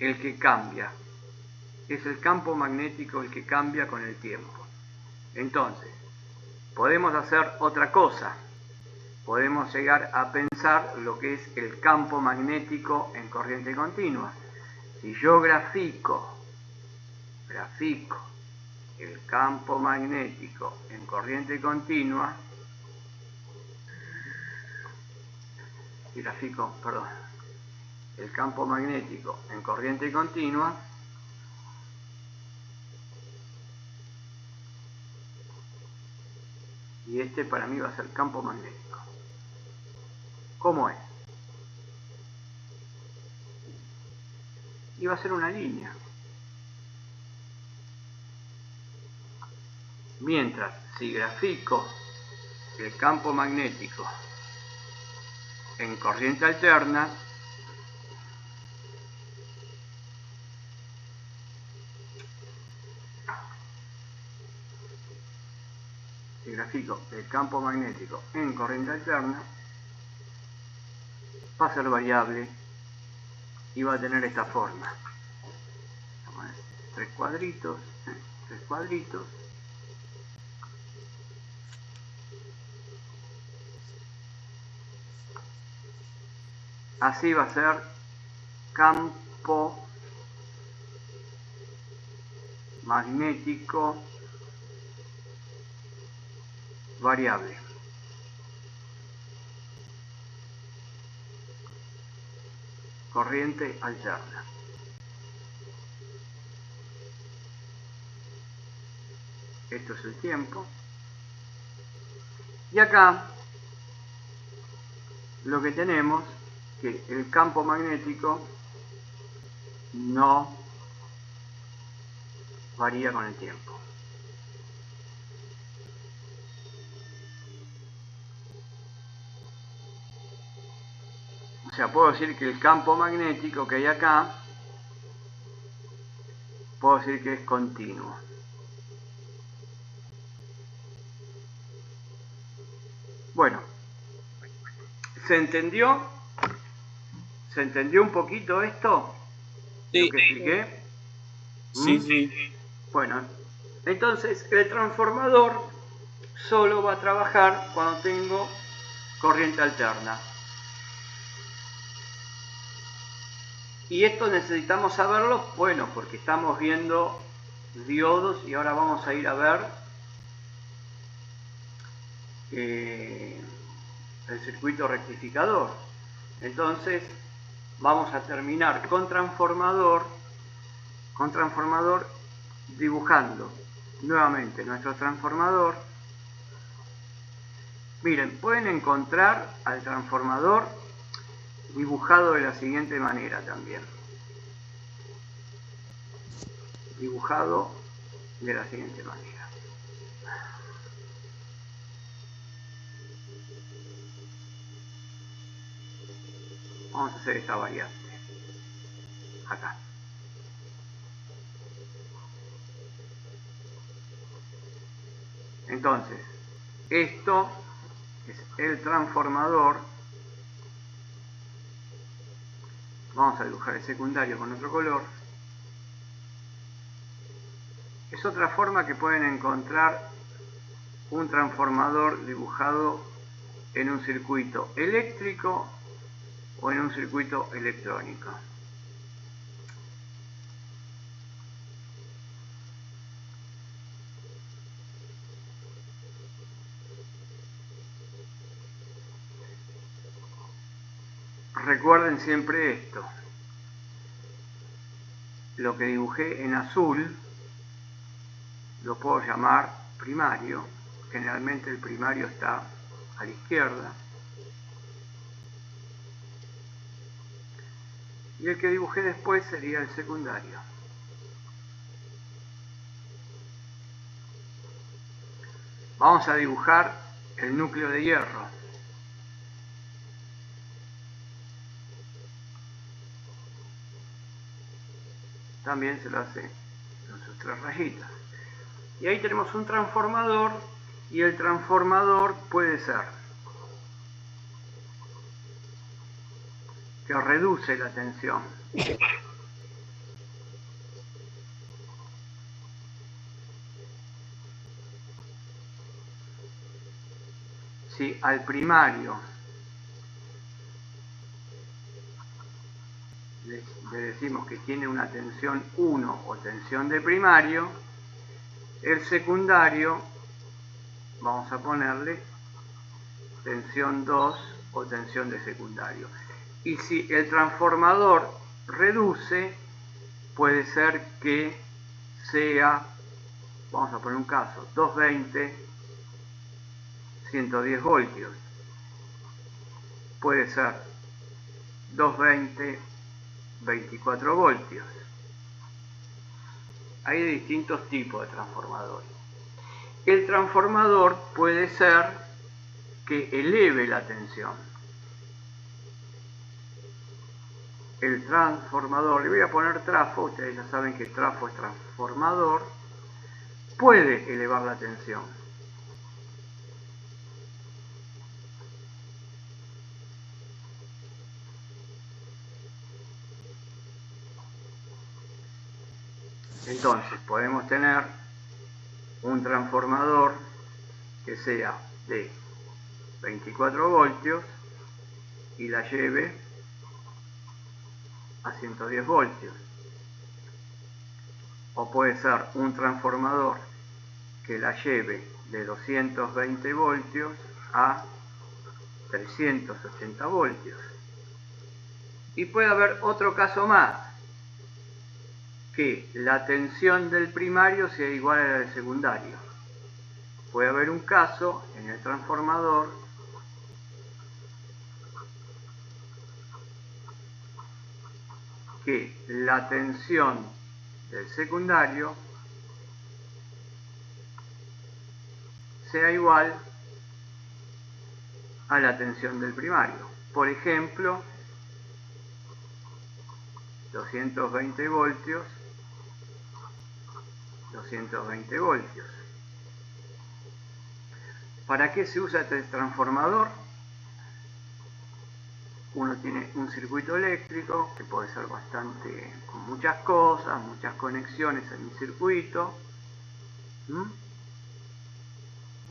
el que cambia. Es el campo magnético el que cambia con el tiempo. Entonces, podemos hacer otra cosa. Podemos llegar a pensar lo que es el campo magnético en corriente continua. Si yo grafico el campo magnético en corriente continua, el campo magnético en corriente continua, y este para mí va a ser campo magnético. ¿Cómo es? Y va a ser una línea. Mientras, si grafico el campo magnético en corriente alterna, va a ser variable y va a tener esta forma. Vamos a ver, tres cuadritos. Así va a ser campo magnético variable. Corriente alterna. Esto es el tiempo. Y acá lo que tenemos que el campo magnético no varía con el tiempo. O sea, puedo decir que el campo magnético que hay acá, puedo decir que es continuo. Bueno, ¿se entendió? ¿Se entendió un poquito esto? Sí. Lo que expliqué. Sí. Bueno, entonces el transformador solo va a trabajar cuando tengo corriente alterna. Y esto necesitamos saberlo, bueno, porque estamos viendo diodos y ahora vamos a ir a ver el circuito rectificador. Entonces vamos a terminar con transformador dibujando nuevamente nuestro transformador. Miren, pueden encontrar al transformador dibujado de la siguiente manera también. Dibujado de la siguiente manera. Vamos a hacer esta variante. Acá. Entonces, esto es el transformador. Vamos a dibujar el secundario con otro color. Es otra forma que pueden encontrar un transformador dibujado en un circuito eléctrico o en un circuito electrónico. Recuerden siempre esto. Lo que dibujé en azul lo puedo llamar primario. Generalmente el primario está a la izquierda. Y el que dibujé después sería el secundario. Vamos a dibujar el núcleo de hierro. También se lo hace con sus 3 rayitas. Y ahí tenemos un transformador, y el transformador puede ser que reduce la tensión. Si al primario le decimos que tiene una tensión 1 o tensión de primario, el secundario vamos a ponerle tensión 2 o tensión de secundario. Y si el transformador reduce, puede ser que sea, vamos a poner un caso, 220, 110 voltios. Puede ser 220, 24 voltios. Hay distintos tipos de transformadores. El transformador puede ser que eleve la tensión. El transformador, le voy a poner trafo, ustedes ya saben que trafo es transformador, puede elevar la tensión. Entonces podemos tener un transformador que sea de 24 voltios y la lleve a 110 voltios. O puede ser un transformador que la lleve de 220 voltios a 380 voltios. Y puede haber otro caso más, que la tensión del primario sea igual a la del secundario. Puede haber un caso en el transformador que la tensión del secundario sea igual a la tensión del primario. Por ejemplo, 220 voltios, 220 voltios. ¿Para qué se usa este transformador? Uno tiene un circuito eléctrico que puede ser bastante, con muchas cosas, muchas conexiones en mi circuito.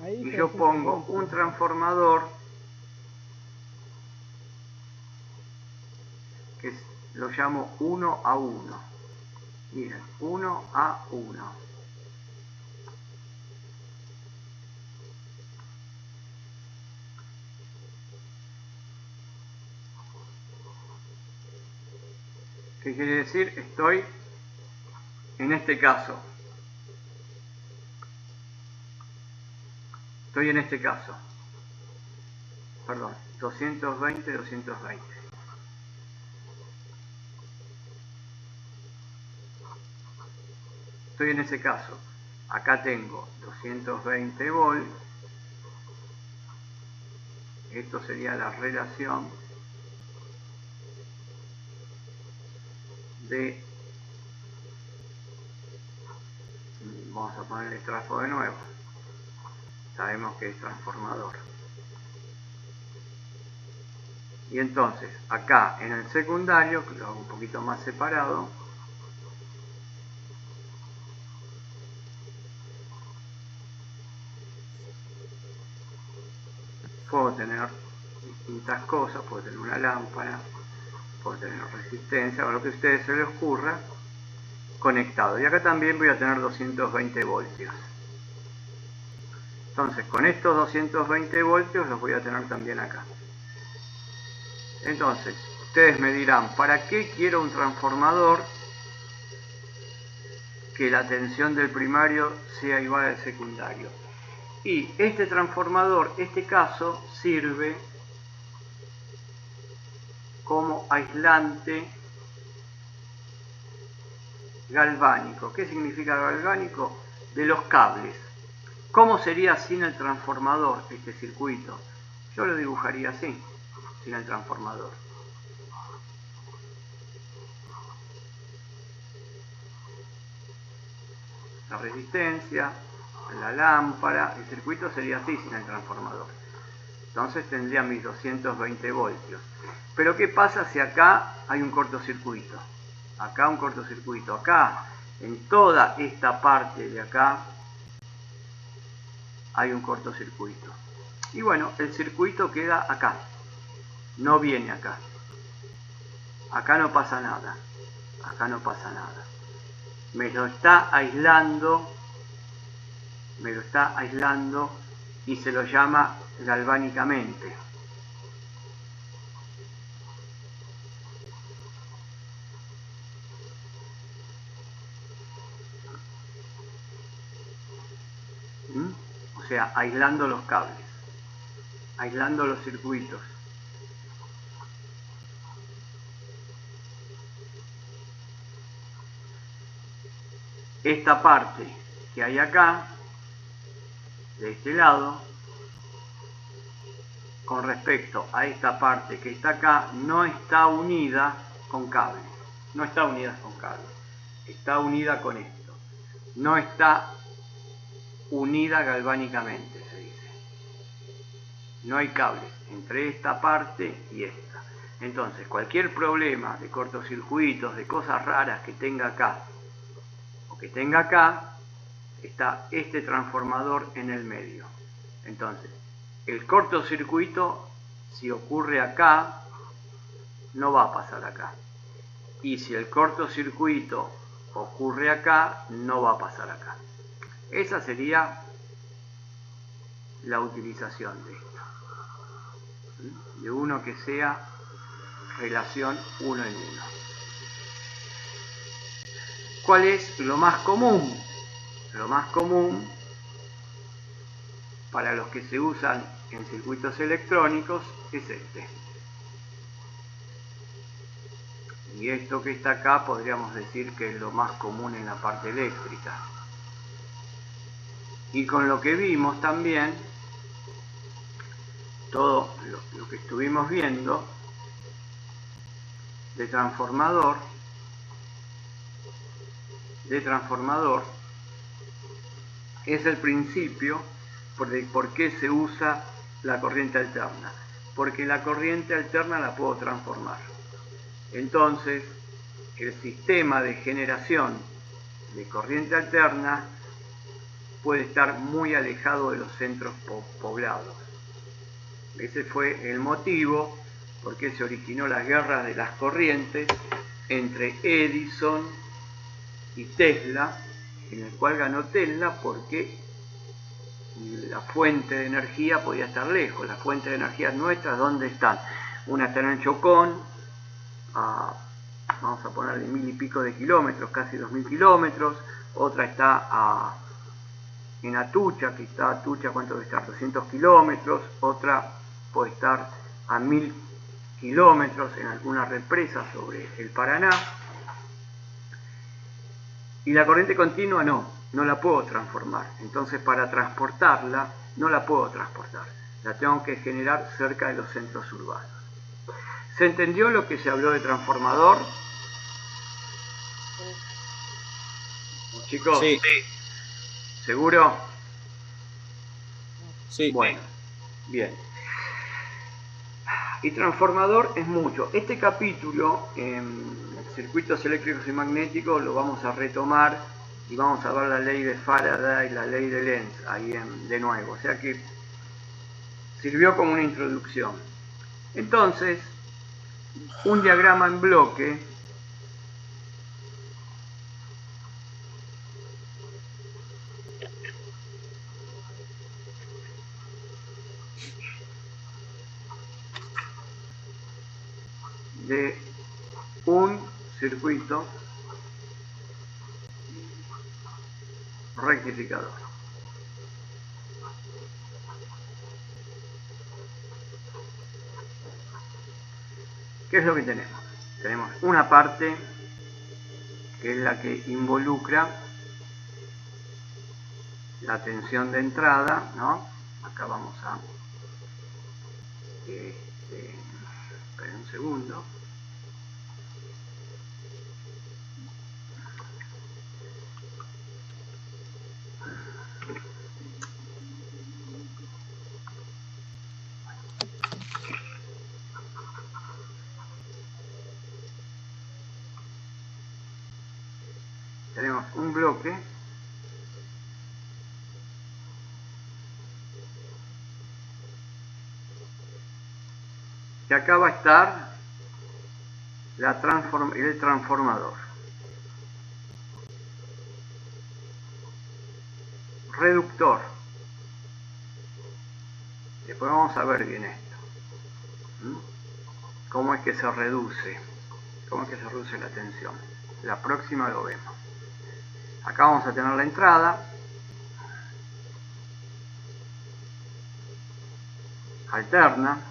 Y yo pongo un transformador que lo llamo 1 a 1. Miren, 1 a 1. ¿Qué quiere decir? Estoy en este caso. Estoy en este caso. Perdón, 220, 220. Estoy en ese caso. Acá tengo 220 volts. Esto sería la relación de, vamos a poner el trafo de nuevo, sabemos que es transformador. Y entonces, acá en el secundario, que lo hago un poquito más separado, puedo tener distintas cosas, puedo tener una lámpara, puedo tener resistencia, o lo que a ustedes se les ocurra, conectado. Y acá también voy a tener 220 voltios. Entonces, con estos 220 voltios los voy a tener también acá. Entonces, ustedes me dirán, ¿para qué quiero un transformador que la tensión del primario sea igual al secundario? Y este transformador, este caso, sirve como aislante galvánico. ¿Qué significa galvánico? De los cables. ¿Cómo sería sin el transformador este circuito? Yo lo dibujaría así, sin el transformador. La resistencia, la lámpara, el circuito sería así sin el transformador. Entonces tendría mis 220 voltios. Pero ¿qué pasa si acá hay un cortocircuito? Acá un cortocircuito. Acá, en toda esta parte de acá, hay un cortocircuito. Y bueno, el circuito queda acá. No viene acá. Acá no pasa nada. Acá no pasa nada. Me lo está aislando y se lo llama galvánicamente. O sea, aislando los cables, aislando los circuitos. Esta parte que hay acá, de este lado, con respecto a esta parte que está acá, no está unida con cables. No está unida con cables. Está unida con esto. No está unida galvánicamente, se dice. No hay cables entre esta parte y esta. Entonces, cualquier problema de cortocircuitos, de cosas raras que tenga acá, o que tenga acá, está este transformador en el medio. Entonces, el cortocircuito, si ocurre acá, no va a pasar acá. Y si el cortocircuito ocurre acá, no va a pasar acá. Esa sería la utilización de esto. De uno que sea relación 1 en 1. ¿Cuál es lo más común? Lo más común para los que se usan en circuitos electrónicos es este. Y esto que está acá podríamos decir que es lo más común en la parte eléctrica. Y con lo que vimos también, todo lo que estuvimos viendo de transformador, es el principio de por qué se usa la corriente alterna. Porque la corriente alterna la puedo transformar. Entonces, el sistema de generación de corriente alterna puede estar muy alejado de los centros poblados. Ese fue el motivo por qué se originó la guerra de las corrientes entre Edison y Tesla, en el cual ganó Tesla porque la fuente de energía podía estar lejos. Las fuentes de energía nuestras, ¿dónde están? Una está en el Chocón, vamos a ponerle 1000 y pico de kilómetros, casi 2000 kilómetros. Otra está en Atucha, que está Atucha, ¿cuánto debe estar? 200 kilómetros. Otra puede estar a 1000 kilómetros en alguna represa sobre el Paraná. Y la corriente continua no la puedo transformar. Entonces, para transportarla, no la puedo transportar. La tengo que generar cerca de los centros urbanos. ¿Se entendió lo que se habló de transformador? Chicos, Sí. ¿seguro? Sí. Bueno, bien. Y transformador es mucho. Este capítulo en circuitos eléctricos y magnéticos lo vamos a retomar y vamos a ver la ley de Faraday y la ley de Lenz ahí de nuevo. O sea que sirvió como una introducción. Entonces, un diagrama en bloque de un circuito rectificador. ¿Qué es lo que tenemos? Tenemos una parte que es la que involucra la tensión de entrada, ¿no? Acá vamos a esperen un segundo. Tenemos un bloque que acá va a estar el transformador, reductor. Después vamos a ver bien esto. ¿Cómo es que se reduce? ¿Cómo es que se reduce la tensión? La próxima lo vemos. Acá vamos a tener la entrada alterna.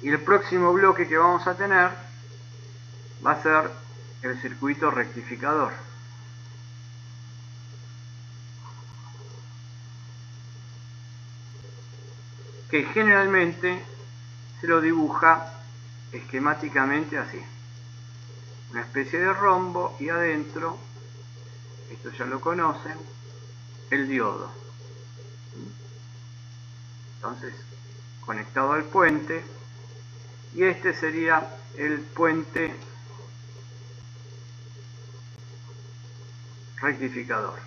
Y el próximo bloque que vamos a tener va a ser el circuito rectificador. Que generalmente se lo dibuja esquemáticamente así. Una especie de rombo y adentro, esto ya lo conocen, el diodo. Entonces, conectado al puente, y este sería el puente rectificador.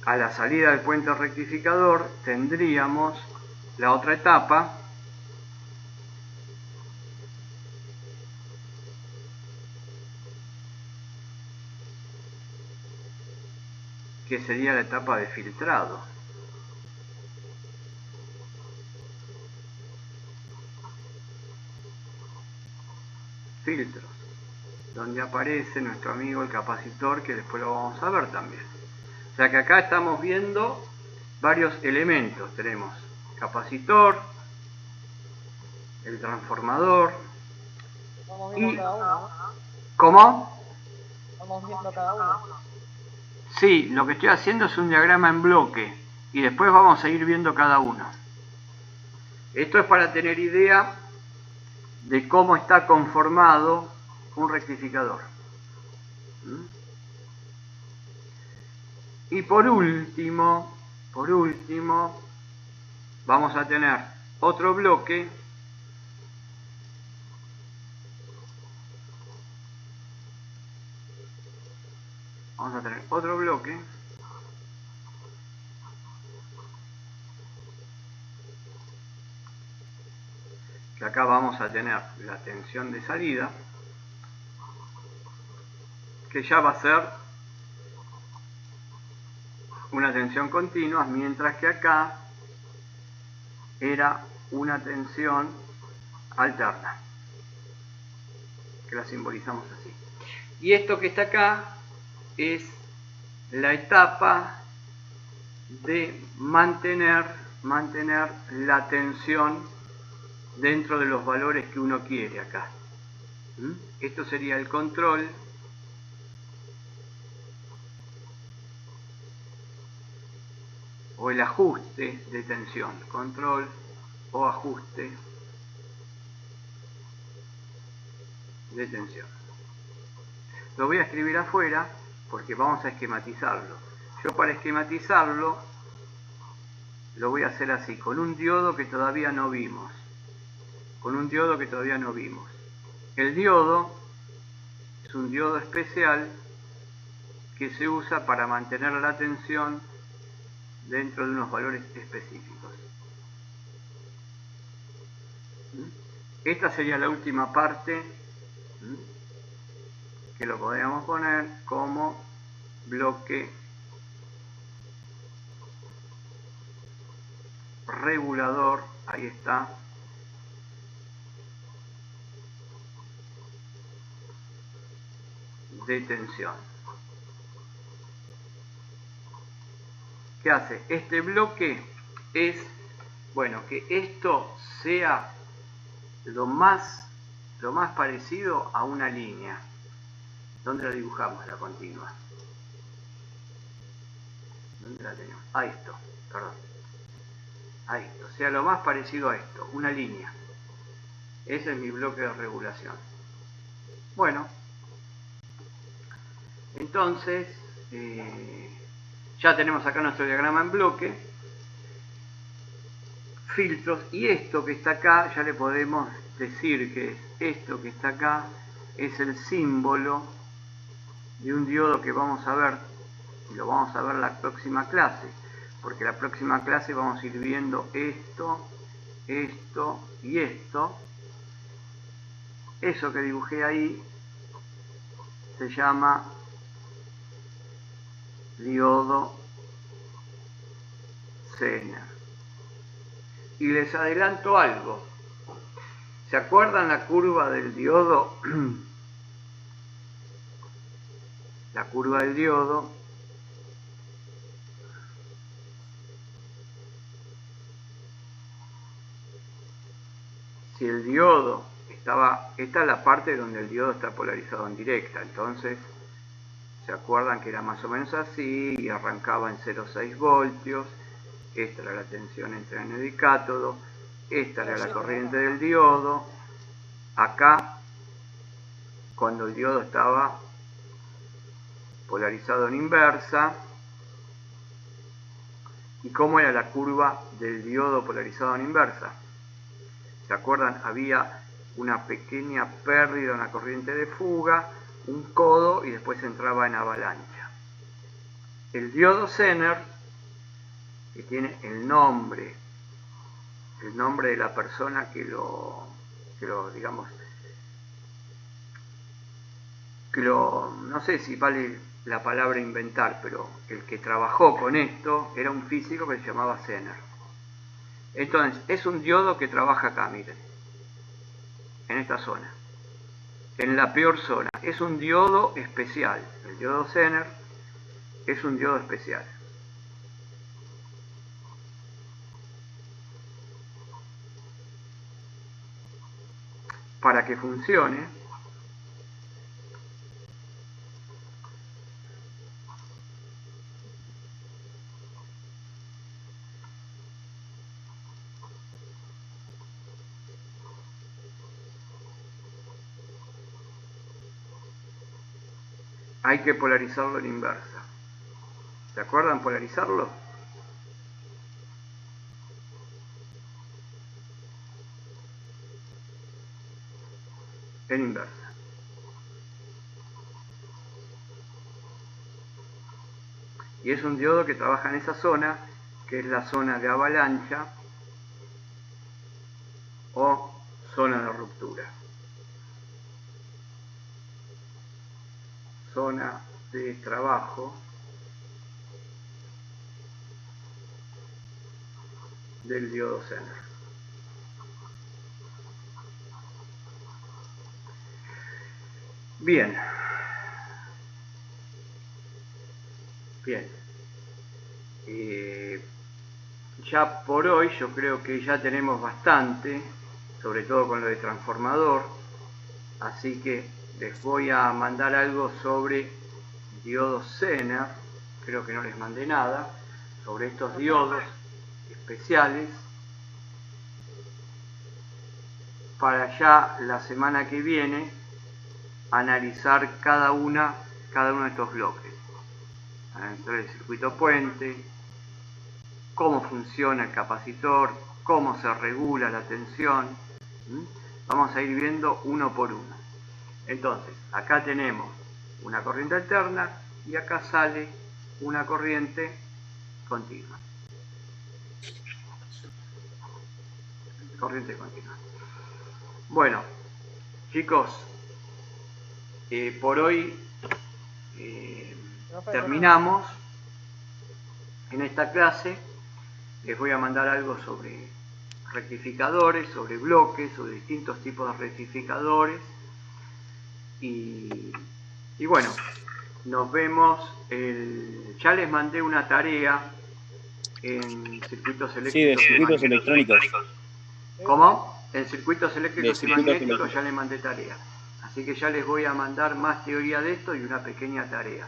A la salida del puente rectificador tendríamos la otra etapa, que sería la etapa de filtrado. Filtros, donde aparece nuestro amigo el capacitor, que después lo vamos a ver también. O sea que acá estamos viendo varios elementos. Tenemos capacitor, el transformador. Vamos viendo cada uno, ¿no? ¿Cómo? Vamos viendo cada uno. Sí, lo que estoy haciendo es un diagrama en bloque y después vamos a ir viendo cada uno. Esto es para tener idea de cómo está conformado un rectificador. Y por último, vamos a tener otro bloque que acá vamos a tener la tensión de salida, que ya va a ser una tensión continua, mientras que acá era una tensión alterna, que la simbolizamos así. Y esto que está acá es la etapa de mantener la tensión dentro de los valores que uno quiere acá. Esto sería el control o el ajuste de tensión. Control o ajuste de tensión. Lo voy a escribir afuera porque vamos a esquematizarlo. Yo para esquematizarlo lo voy a hacer así, con un diodo que todavía no vimos. El diodo es un diodo especial que se usa para mantener la tensión dentro de unos valores específicos. Esta sería la última parte que lo podríamos poner como bloque regulador. Ahí está. De tensión. ¿Qué hace? Este bloque es, bueno, que esto sea lo más parecido a una línea. ¿Dónde la dibujamos la continua? ¿Dónde la tenemos? A esto, perdón. A esto, sea lo más parecido a esto, una línea. Ese es mi bloque de regulación. Bueno, entonces ya tenemos acá nuestro diagrama en bloque, filtros, y esto que está acá ya le podemos decir que esto que está acá es el símbolo de un diodo que vamos a ver, y lo vamos a ver la próxima clase, porque la próxima clase vamos a ir viendo esto, esto y esto. Eso que dibujé ahí se llama diodo Zener. Y les adelanto algo. ¿Se acuerdan la curva del diodo? La curva del diodo si el diodo estaba, esta es la parte donde el diodo está polarizado en directa, entonces se acuerdan que era más o menos así y arrancaba en 0,6 voltios, esta era la tensión entre ánodo y cátodo, esta era la corriente del diodo, acá cuando el diodo estaba polarizado en inversa, y cómo era la curva del diodo polarizado en inversa. ¿Se acuerdan? Había una pequeña pérdida en la corriente de fuga, un codo y después entraba en avalancha. El diodo Zener, que tiene el nombre de la persona que lo digamos, no sé si vale la palabra inventar, pero el que trabajó con esto era un físico que se llamaba Zener. Entonces, es un diodo que trabaja acá, miren, en esta zona, en la peor zona. Es un diodo especial. El diodo Zener es un diodo especial. Para que funcione, hay que polarizarlo en inversa. ¿Se acuerdan polarizarlo? En inversa. Y es un diodo que trabaja en esa zona, que es la zona de avalancha o zona de ruptura. Zona de trabajo del diodo Zener. Bien. Bien. Ya por hoy yo creo que ya tenemos bastante, sobre todo con lo de transformador, así que les voy a mandar algo sobre diodos Zener, creo que no les mandé nada, sobre estos diodos especiales, para ya la semana que viene analizar cada uno de estos bloques. Analizar el circuito puente, cómo funciona el capacitor, cómo se regula la tensión. Vamos a ir viendo uno por uno. Entonces, acá tenemos una corriente alterna y acá sale una corriente continua. Corriente continua. Bueno, chicos, por hoy terminamos. En esta clase les voy a mandar algo sobre rectificadores, sobre bloques, sobre distintos tipos de rectificadores. Y bueno, nos vemos. Ya les mandé una tarea en circuitos eléctricos. Sí, de circuitos electrónicos. ¿Cómo? En circuitos eléctricos y magnéticos eléctricos. ya les mandé tarea. Así que ya les voy a mandar más teoría de esto y una pequeña tarea.